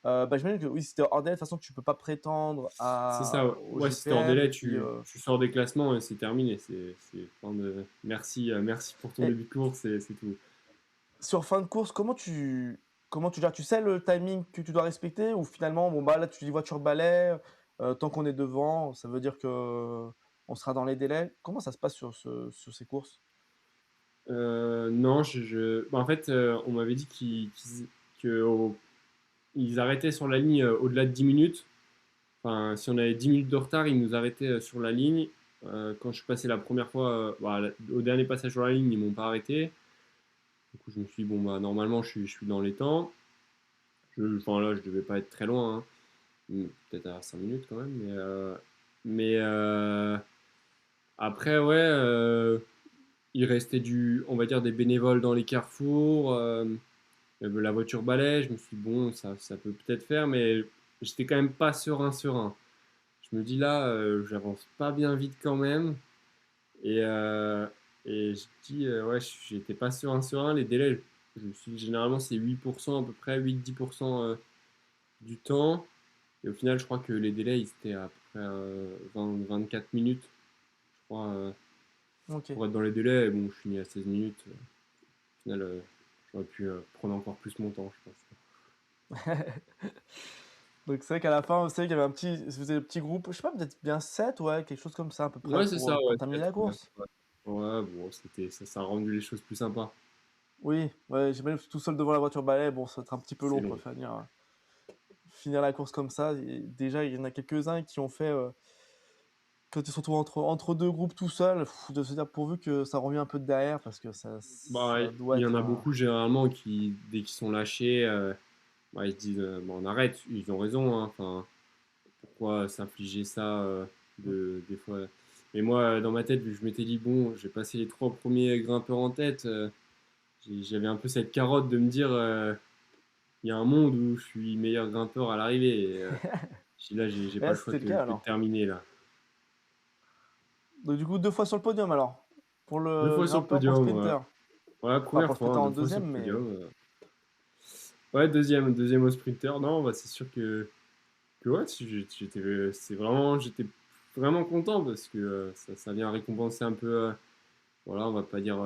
Bah, j'imagine que oui, si t'es hors délai, de toute façon, tu peux pas prétendre
C'est ça, ouais.
au
Ouais, si t'es hors
GPM.
délai,
Et puis,
tu sors des classements et c'est terminé. Merci, merci pour ton
et
début de course et c'est tout.
sur fin de course, comment tu gères? Tu sais le timing que tu dois respecter ou finalement, bon, bah là, tu dis voiture balai, tant qu'on est devant, ça veut dire que on sera dans les délais? Comment ça se passe sur ces courses?
Non, bah, en fait, on m'avait dit ils arrêtaient sur la ligne au-delà de 10 minutes. Enfin, si on avait 10 minutes de retard, ils nous arrêtaient sur la ligne. Quand je suis passé la première fois, au dernier passage sur la ligne, ils m'ont pas arrêté. Du coup, je me suis dit, bon, bah, normalement, je suis dans les temps. Enfin, là, je devais pas être très loin, hein. Peut-être à 5 minutes quand même. Mais après, ouais, il restait on va dire, des bénévoles dans les carrefours. La voiture balai, je me suis dit, bon, ça peut peut-être faire, mais j'étais quand même pas serein. Je me dis là, j'avance pas bien vite quand même. Et, euh, et je dis, ouais, j'étais pas serein. Les délais, je me suis dit, généralement, c'est 8% à peu près, 8-10% du temps. Et au final, je crois que les délais, ils étaient à peu près 24 minutes, je crois,
OK.
pour être dans les délais. Et bon, je finis à 16 minutes. Au final, j'aurais pu prendre encore plus mon temps, je pense.
Donc c'est vrai qu'à la fin, c'est vrai qu'il y avait vous faisiez un petit groupe, je sais pas, peut-être bien 7, ouais, quelque chose comme ça à peu près
Ouais, c'est ça,
pour
ouais,
terminer
peut-être,
la
ouais.
course?
Ouais, ouais, bon, ça a rendu les choses plus sympas.
Oui, ouais, j'imagine que tout seul devant la voiture balai, bon, ça va être un petit peu
C'est
long quoi,
long.
finir la course comme ça et déjà, il y en a quelques-uns qui ont fait, quand ils se retrouvent entre 2 groupes tout seuls, de se dire pourvu que ça revient un peu de derrière parce que
Bah,
ça
il
doit
y en
être
a
un
beaucoup généralement qui, dès qu'ils sont lâchés, bah, ils se disent bon, on arrête. Ils ont raison, hein. Enfin, pourquoi s'infliger ça
mmh,
des fois. Mais moi, dans ma tête, vu que je m'étais dit, bon, j'ai passé les trois premiers grimpeurs en tête, j'avais un peu cette carotte de me dire, il y a un monde où je suis meilleur grimpeur à l'arrivée. Et, là, j'ai
et
pas
là,
le choix
c'était le cas
que de
alors?
terminer là.
Donc du coup, 2 fois sur le podium alors? Pour
Deux
le
fois sur le
grimpeur, pour le
podium, ouais.
sprinter?
Ouais,
Enfin, pour
première
le
fois,
sprinter
hein,
en
2 fois sur
deuxième,
le
mais
podium. Ouais, deuxième au sprinter. Non, bah, c'est sûr que ouais, j'étais vraiment content parce que ça vient récompenser un peu, voilà, on va pas dire,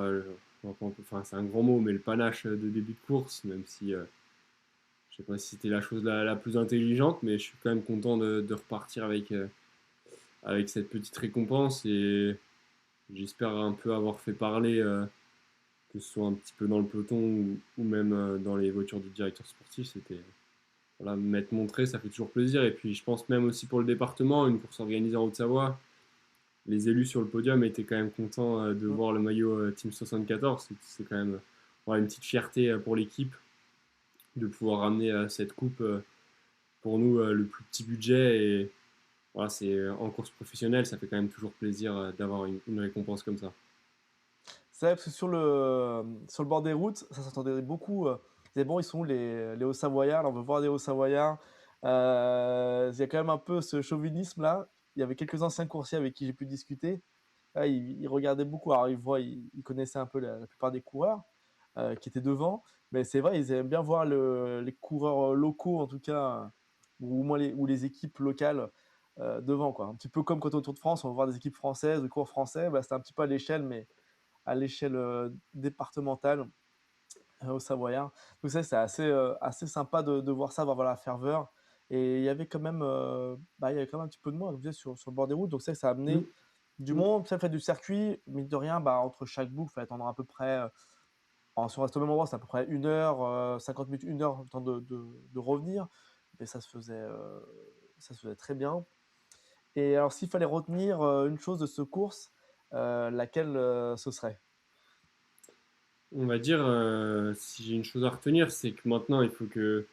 enfin, c'est un grand mot, mais le panache de début de course, même si je sais pas si c'était la chose la plus intelligente, mais je suis quand même content de repartir avec cette petite récompense et j'espère un peu avoir fait parler, que ce soit un petit peu dans le peloton ou même dans les voitures du directeur sportif. C'était voilà, m'être montré, ça fait toujours plaisir. Et puis je pense même aussi pour le département, une course organisée en Haute-Savoie, les élus sur le podium étaient quand même contents de
mmh,
voir le maillot Team 74. C'est quand même voilà, une petite fierté pour l'équipe de pouvoir ramener cette coupe pour nous le plus petit budget. Et voilà, en course professionnelle, ça fait quand même toujours plaisir d'avoir une récompense comme ça.
c'est vrai parce que sur le bord des routes, ça s'entendait beaucoup, ils disaient: «Bon, ils sont où les Hauts-Savoyards? Là, on veut voir des Hauts-Savoyards». Il y a quand même un peu ce chauvinisme-là. Il y avait quelques anciens coursiers avec qui j'ai pu discuter. Là, ils regardaient beaucoup. Alors ils connaissaient un peu la plupart des coureurs, qui étaient devant, mais c'est vrai, ils aiment bien voir les coureurs, locaux en tout cas, ou au moins les équipes locales, devant quoi. Un petit peu comme quand au Tour de France, on va voir des équipes françaises, des coureurs français, bah, c'était un petit peu à l'échelle, mais à l'échelle, départementale, au Savoyard. Donc ça, c'est assez sympa de voir ça, voir la ferveur et il y avait quand même, bah, il y avait quand même un petit peu de monde, comme je disais, sur le bord des routes. Donc ça a
Mm.
amené du monde. Ça fait du circuit, mine de rien, bah, entre chaque boucle, il fallait attendre à peu près, alors si on reste au même endroit, c'est à peu près 1 heure, 50 minutes, 1 heure, le temps de revenir. Mais ça se faisait très bien. Et alors s'il fallait retenir, une chose de ce course, laquelle, ce serait?
On va dire, si j'ai une chose à retenir, c'est que maintenant, il faut que,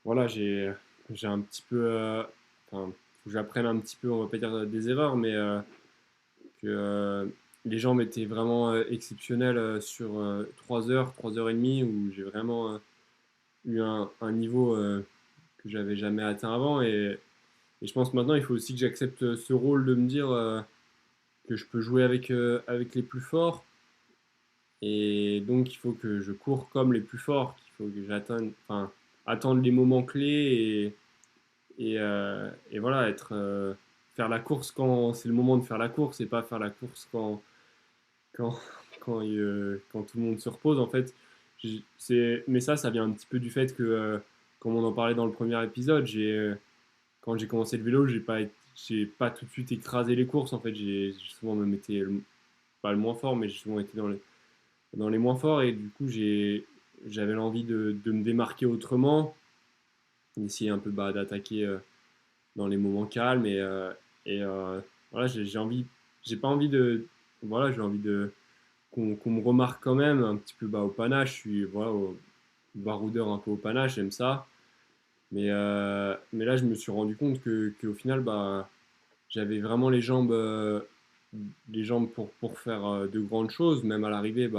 voilà, j'ai un petit peu, enfin, faut que j'apprenne un petit peu, on va pas dire des erreurs, mais que les jambes étaient vraiment exceptionnelles sur 3 heures et demie, où j'ai vraiment eu un niveau que j'avais jamais atteint avant. Et je pense maintenant, il faut aussi que j'accepte ce rôle de me dire que je peux jouer avec les plus forts. Et donc, il faut que je cours comme les plus forts, qu'il faut que j'atteigne, enfin, attendre les moments clés et voilà, faire la course quand c'est le moment de faire la course et pas faire la course quand, quand tout le monde se repose. En fait, mais ça vient un petit peu du fait que, comme on en parlait dans le premier épisode, quand j'ai commencé le vélo, j'ai pas tout de suite écrasé les courses. En fait, j'ai souvent même été, pas le moins fort, mais j'ai souvent été dans les moins forts. Et du coup, j'avais l'envie de me démarquer autrement, d'essayer un peu d'attaquer dans les moments calmes. Et voilà, j'ai pas envie de. Voilà, j'ai envie qu'on me remarque quand même un petit peu au panache. Je suis voilà, baroudeur un peu au panache, j'aime ça. Mais là, je me suis rendu compte qu'au final, j'avais vraiment les jambes pour faire de grandes choses. Même à l'arrivée,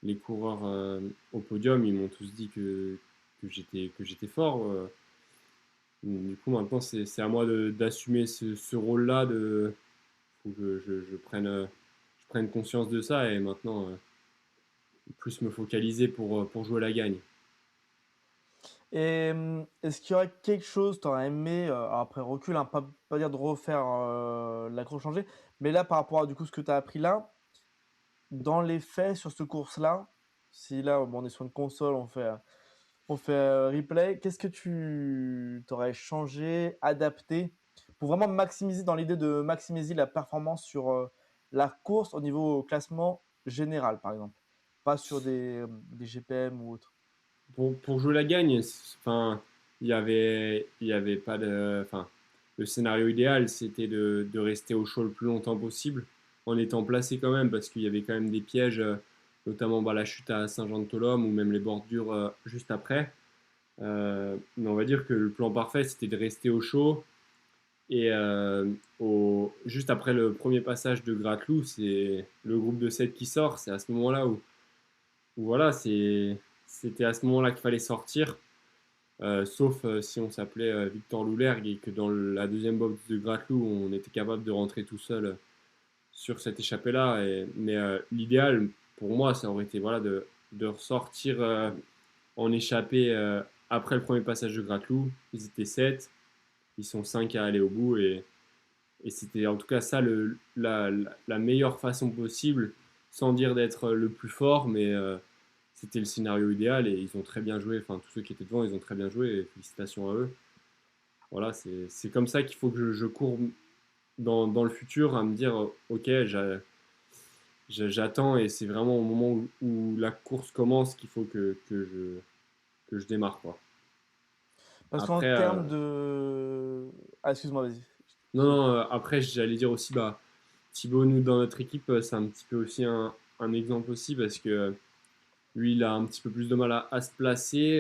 les coureurs au podium, ils m'ont tous dit que j'étais fort. Du coup, maintenant, c'est à moi d'assumer ce rôle-là. Faut que je prenne conscience de ça et maintenant, plus me focaliser pour jouer la gagne.
Et est-ce qu'il y aurait quelque chose, tu aurais aimé, alors après recul, hein, pas dire de refaire, la course changée, mais là, par rapport à du coup ce que tu as appris là, dans les faits sur cette course-là, si là, bon, on est sur une console, on fait replay, qu'est-ce que tu aurais changé, adapté pour vraiment maximiser, dans l'idée de maximiser la performance sur la course au niveau classement général, par exemple, pas sur des GPM ou autre.
Pour jouer la gagne, enfin, il y avait pas de, enfin, le scénario idéal, c'était de rester au chaud le plus longtemps possible, en étant placé quand même, parce qu'il y avait quand même des pièges, notamment la chute à Saint-Jean-de-Tholum ou même les bordures juste après. Mais on va dire que le plan parfait, c'était de rester au chaud. Et juste après le premier passage de Gratelou, c'est le groupe de 7 qui sort. C'est à ce moment-là où voilà, c'était à ce moment-là qu'il fallait sortir. Sauf si on s'appelait Victor Loulergue et que dans la deuxième box de Gratelou, on était capable de rentrer tout seul sur cette échappée-là. Mais l'idéal, pour moi, ça aurait été voilà, de ressortir en échappée après le premier passage de Gratelou. Ils étaient 7, ils sont 5 à aller au bout. Et c'était en tout cas ça la meilleure façon possible, sans dire d'être le plus fort, mais c'était le scénario idéal et ils ont très bien joué. Enfin, tous ceux qui étaient devant, ils ont très bien joué et félicitations à eux. Voilà, c'est comme ça qu'il faut que je cours dans le futur à me dire ok, j'attends et c'est vraiment au moment où la course commence qu'il faut que je démarre. Quoi.
Parce qu'en
Après,
termes de... Ah, excuse-moi, vas-y.
non, non, après, j'allais dire aussi, Thibaut, nous, dans notre équipe, c'est un petit peu aussi un exemple aussi parce que lui, il a un petit peu plus de mal à se placer.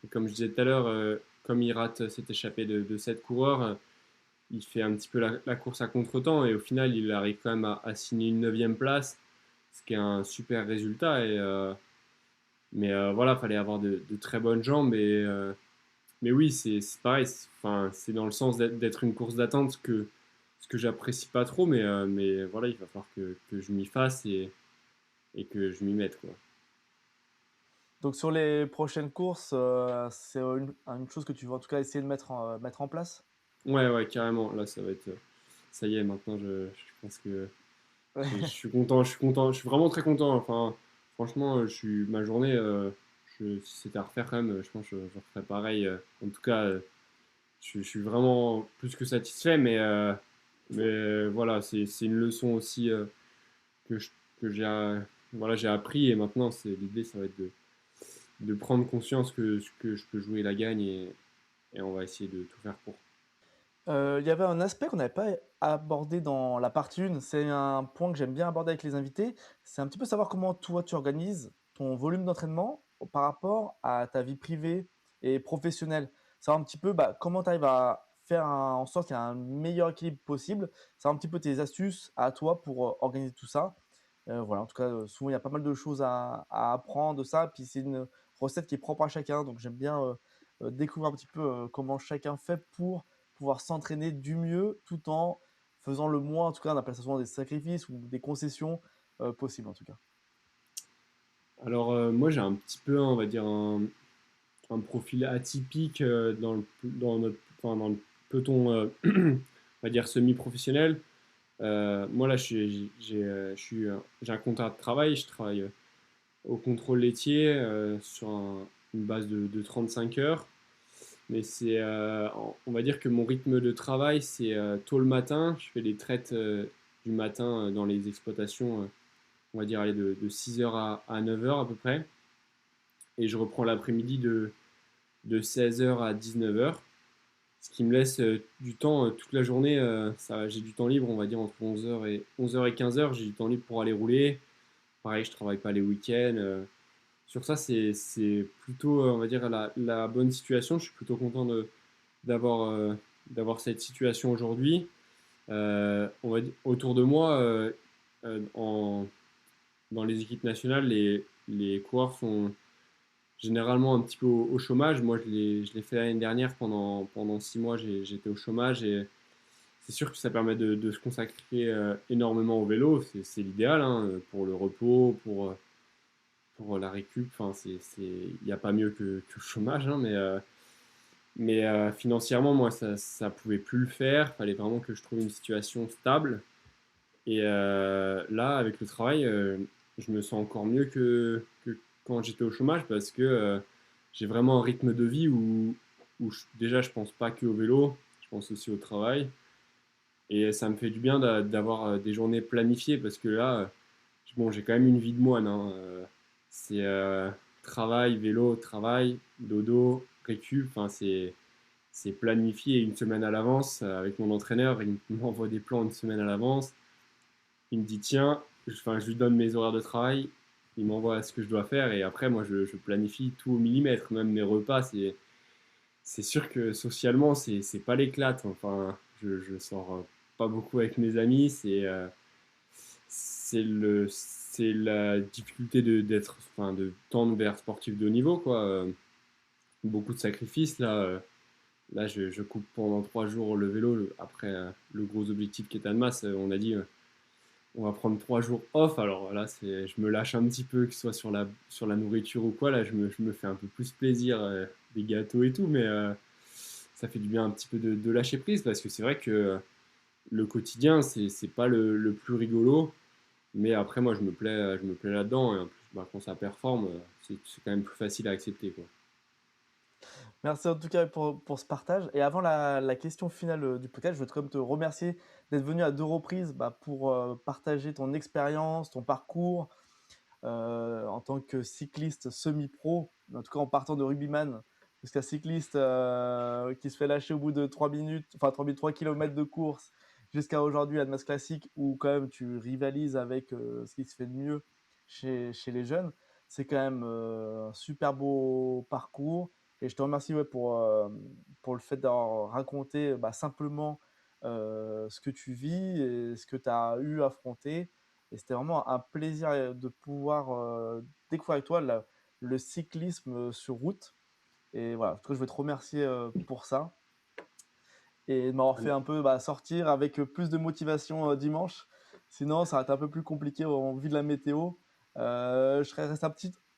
Et comme je disais tout à l'heure, comme il rate cette échappée de 7 coureurs, il fait un petit peu la course à contre-temps et au final, il arrive quand même à signer une 9e place, ce qui est un super résultat. Mais voilà, il fallait avoir de très bonnes jambes. Mais oui, c'est pareil. Enfin, c'est dans le sens d'être une course d'attente ce que j'apprécie pas trop. Mais voilà, il va falloir que je m'y fasse et que je m'y mette, quoi.
Donc sur les prochaines courses, c'est une chose que tu veux en tout cas essayer de mettre en place?
Ouais, ouais, carrément. Là, ça va être. Ça y est, maintenant, je pense que je suis content. Je suis content. Je suis vraiment très content. Enfin, franchement, ma journée, si c'était à refaire quand même, je pense que je referais pareil. En tout cas, je suis vraiment plus que satisfait. Mais voilà, c'est une leçon aussi que je- que voilà, j'ai appris. Et maintenant, l'idée, ça va être de prendre conscience que je peux jouer la gagne et on va essayer de tout faire pour.
Il y avait un aspect qu'on n'avait pas abordé dans la partie 1, c'est un point que j'aime bien aborder avec les invités, c'est un petit peu savoir comment toi tu organises ton volume d'entraînement par rapport à ta vie privée et professionnelle. Savoir un petit peu, bah, comment tu arrives à faire en sorte qu'il y ait un meilleur équilibre possible. Savoir un petit peu tes astuces à toi pour, organiser tout ça. Voilà, en tout cas, souvent il y a pas mal de choses à apprendre de ça, puis c'est une recette qui est propre à chacun, donc j'aime bien, découvrir un petit peu, comment chacun fait pour pouvoir s'entraîner du mieux, tout en faisant le moins, en tout cas on appelle ça souvent des sacrifices ou des concessions, possibles en tout cas.
Alors, moi, j'ai un petit peu, on va dire, un profil atypique dans le peloton, on va dire, semi-professionnel. Moi, là, j'ai un contrat de travail. Je travaille au contrôle laitier sur une base de 35 heures. Mais on va dire que mon rythme de travail, c'est tôt le matin. Je fais les traites du matin dans les exploitations, on va dire, aller de 6 heures à 9 heures à peu près. Et je reprends l'après-midi de 16 heures à 19 heures. Ce qui me laisse du temps toute la journée. J'ai du temps libre, on va dire, entre 11 heures et 15 heures. J'ai du temps libre pour aller rouler. Pareil, je travaille pas les week-ends. Sur ça, c'est plutôt, on va dire, la bonne situation. Je suis plutôt content d'avoir d'avoir cette situation aujourd'hui. Autour de moi, dans les équipes nationales, les coureurs sont généralement un petit peu au chômage. Moi, je l'ai fait l'année dernière pendant 6 mois, j'étais au chômage et c'est sûr que ça permet de se consacrer énormément au vélo. C'est l'idéal hein, pour le repos, pour la récup. Enfin, il n'y a pas mieux que le chômage, hein, mais financièrement, moi, ça pouvait plus le faire. Il fallait vraiment que je trouve une situation stable. Et là, avec le travail, je me sens encore mieux que quand j'étais au chômage parce que j'ai vraiment un rythme de vie où déjà je pense pas que au vélo, je pense aussi au travail. Et ça me fait du bien d'avoir des journées planifiées parce que là, bon, j'ai quand même une vie de moine, hein. C'est travail, vélo, travail, dodo, récup. Enfin, c'est planifié une semaine à l'avance avec mon entraîneur. Il m'envoie des plans une semaine à l'avance. Il me dit tiens, enfin, je lui donne mes horaires de travail, il m'envoie ce que je dois faire et après moi je planifie tout au millimètre, même mes repas, c'est sûr que socialement c'est pas l'éclate, enfin je sors pas beaucoup avec mes amis, c'est la difficulté enfin de tendre vers sportif de haut niveau quoi, beaucoup de sacrifices là. Là, je coupe pendant 3 jours le vélo. Après le gros objectif qui est Annemasse, on a dit on va prendre 3 jours off. Alors là, je me lâche un petit peu, que ce soit sur la nourriture ou quoi. Là, je me fais un peu plus plaisir, des gâteaux et tout, mais ça fait du bien un petit peu de lâcher prise parce que c'est vrai que le quotidien, c'est pas le plus rigolo. Mais après, moi, je me plais là-dedans. Et en plus, bah, quand ça performe, c'est quand même plus facile à accepter, quoi.
Merci en tout cas pour ce partage. Et avant la question finale du podcast, je veux quand même te remercier d'être venu à 2 reprises bah, pour partager ton expérience, ton parcours en tant que cycliste semi-pro, en tout cas en partant de rugbyman jusqu'à cycliste qui se fait lâcher au bout de 3 minutes, enfin 3 minutes, 3 km de course, jusqu'à aujourd'hui à Mass Classique où quand même tu rivalises avec ce qui se fait de mieux chez les jeunes. C'est quand même un super beau parcours. Et je te remercie ouais, pour le fait d'avoir raconté bah, simplement ce que tu vis et ce que tu as eu à affronter. Et c'était vraiment un plaisir de pouvoir découvrir avec toi le cyclisme sur route. Et voilà, en tout cas, je veux te remercier pour ça et de m'avoir fait un peu bah, sortir avec plus de motivation dimanche. Sinon, ça va être un peu plus compliqué en vue de la météo. Je serais resté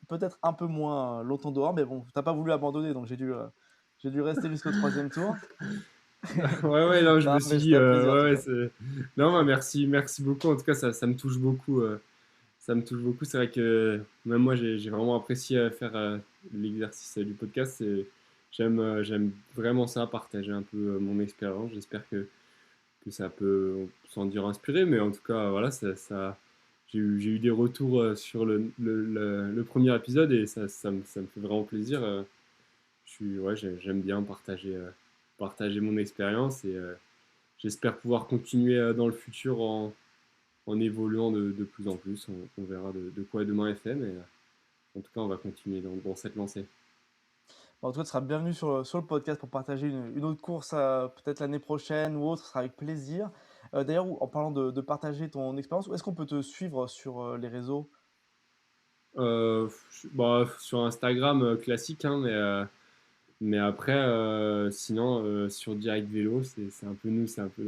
peut-être un peu moins longtemps dehors, mais bon, t'as pas voulu abandonner, donc j'ai dû rester jusqu'au troisième tour.
Ouais, ouais, non, je
Non,
me suis
mais
dit,
c'était un plaisir en tout
ouais, ouais,
cas.
non, bah, merci beaucoup. En tout cas, ça me touche beaucoup. Ça me touche beaucoup. C'est vrai que même moi, j'ai vraiment apprécié faire l'exercice du podcast. J'aime vraiment ça, partager un peu mon expérience. J'espère que ça peut s'en dire inspiré. Mais en tout cas, voilà, j'ai eu des retours sur le premier épisode et ça me fait vraiment plaisir. Ouais, j'aime bien partager. partager mon expérience et j'espère pouvoir continuer dans le futur en évoluant de plus en plus. On verra de quoi demain est fait, mais en tout cas, on va continuer dans cette lancée.
En tout cas, tu seras bienvenu sur le podcast pour partager une autre course, peut-être l'année prochaine ou autre, ce sera avec plaisir. D'ailleurs, en parlant de partager ton expérience, où est-ce qu'on peut te suivre sur les réseaux?
Bah, sur Instagram, classique, hein, mais après, sinon, sur Direct Vélo, c'est un peu nous, c'est un peu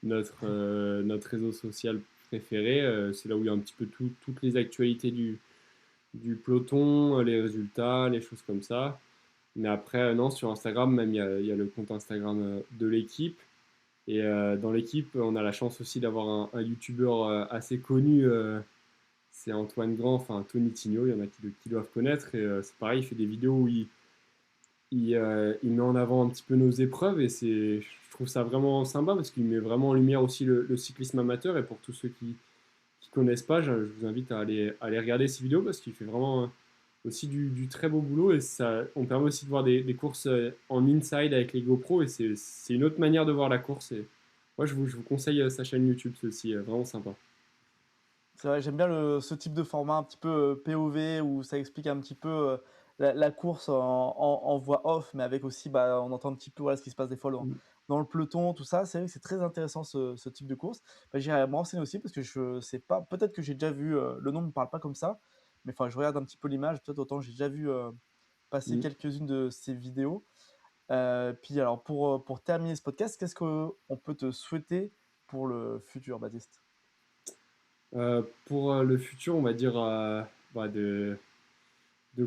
notre réseau social préféré. C'est là où il y a un petit peu toutes les actualités du peloton, les résultats, les choses comme ça. Mais après, non, sur Instagram, même, il y a le compte Instagram de l'équipe. Et dans l'équipe, on a la chance aussi d'avoir un youtubeur assez connu. C'est Antoine Grand, enfin Tony Tigno, il y en a qui doivent connaître. Et c'est pareil, il fait des vidéos où il met en avant un petit peu nos épreuves. Et je trouve ça vraiment sympa parce qu'il met vraiment en lumière aussi le cyclisme amateur. Et pour tous ceux qui connaissent pas, je vous invite à aller regarder ces vidéos parce qu'il fait vraiment aussi du très beau boulot et on permet aussi de voir des courses en inside avec les GoPro et c'est une autre manière de voir la course. Et moi, je vous conseille sa chaîne YouTube, c'est aussi vraiment sympa.
C'est vrai, j'aime bien ce type de format un petit peu POV où ça explique un petit peu la course en voix off, mais avec aussi, bah, on entend un petit peu voilà, ce qui se passe des fois dans le peloton, tout ça. C'est vrai que c'est très intéressant ce type de course. Bah, j'irai me renseigner aussi parce que je sais pas, peut-être que j'ai déjà vu, le nom ne me parle pas comme ça, mais enfin, je regarde un petit peu l'image, peut-être autant j'ai déjà vu passer
Mm.
quelques-unes de ces vidéos. Puis alors, pour terminer ce podcast, qu'est-ce qu'on peut te souhaiter pour le futur, Baptiste?
Pour le futur, on va dire bah, de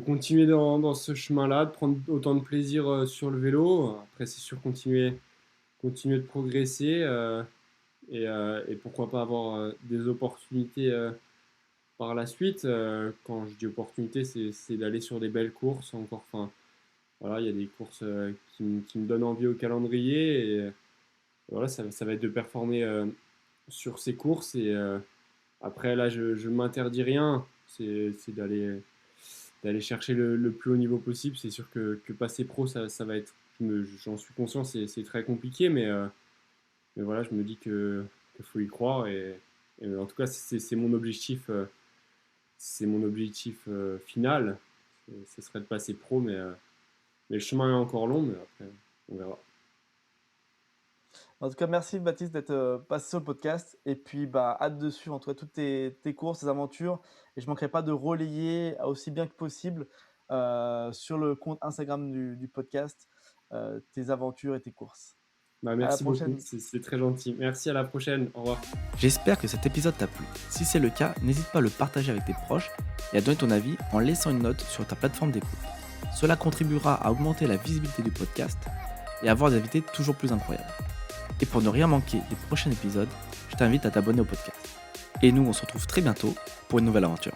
continuer dans ce chemin-là, de prendre autant de plaisir sur le vélo. Après, c'est sûr, continuer de progresser et pourquoi pas avoir des opportunités par la suite. Quand je dis opportunité, c'est d'aller sur des belles courses encore. Enfin, voilà, il y a des courses qui me donnent envie au calendrier et voilà, ça va être de performer sur ces courses et après là, je m'interdis rien. C'est d'aller chercher le plus haut niveau possible. C'est sûr que passer pro, ça va être, j'en suis conscient, c'est très compliqué, mais voilà, je me dis qu'il faut y croire et en tout cas, c'est mon objectif. C'est mon objectif final. Ce serait de passer pro, mais le chemin est encore long, mais après, on verra.
En tout cas, merci Baptiste d'être passé sur le podcast. Et puis, bah, hâte de suivre en tout cas toutes tes courses, tes aventures. Et je ne manquerai pas de relayer aussi bien que possible sur le compte Instagram du podcast tes aventures et tes courses.
Bah,
À la
merci beaucoup,
prochaine.
c'est très gentil. Merci, à la prochaine. Au revoir.
J'espère que cet épisode t'a plu. Si c'est le cas, n'hésite pas à le partager avec tes proches et à donner ton avis en laissant une note sur ta plateforme d'écoute. Cela contribuera à augmenter la visibilité du podcast et à avoir des invités toujours plus incroyables. Et pour ne rien manquer des prochains épisodes, je t'invite à t'abonner au podcast. Et nous, on se retrouve très bientôt pour une nouvelle aventure.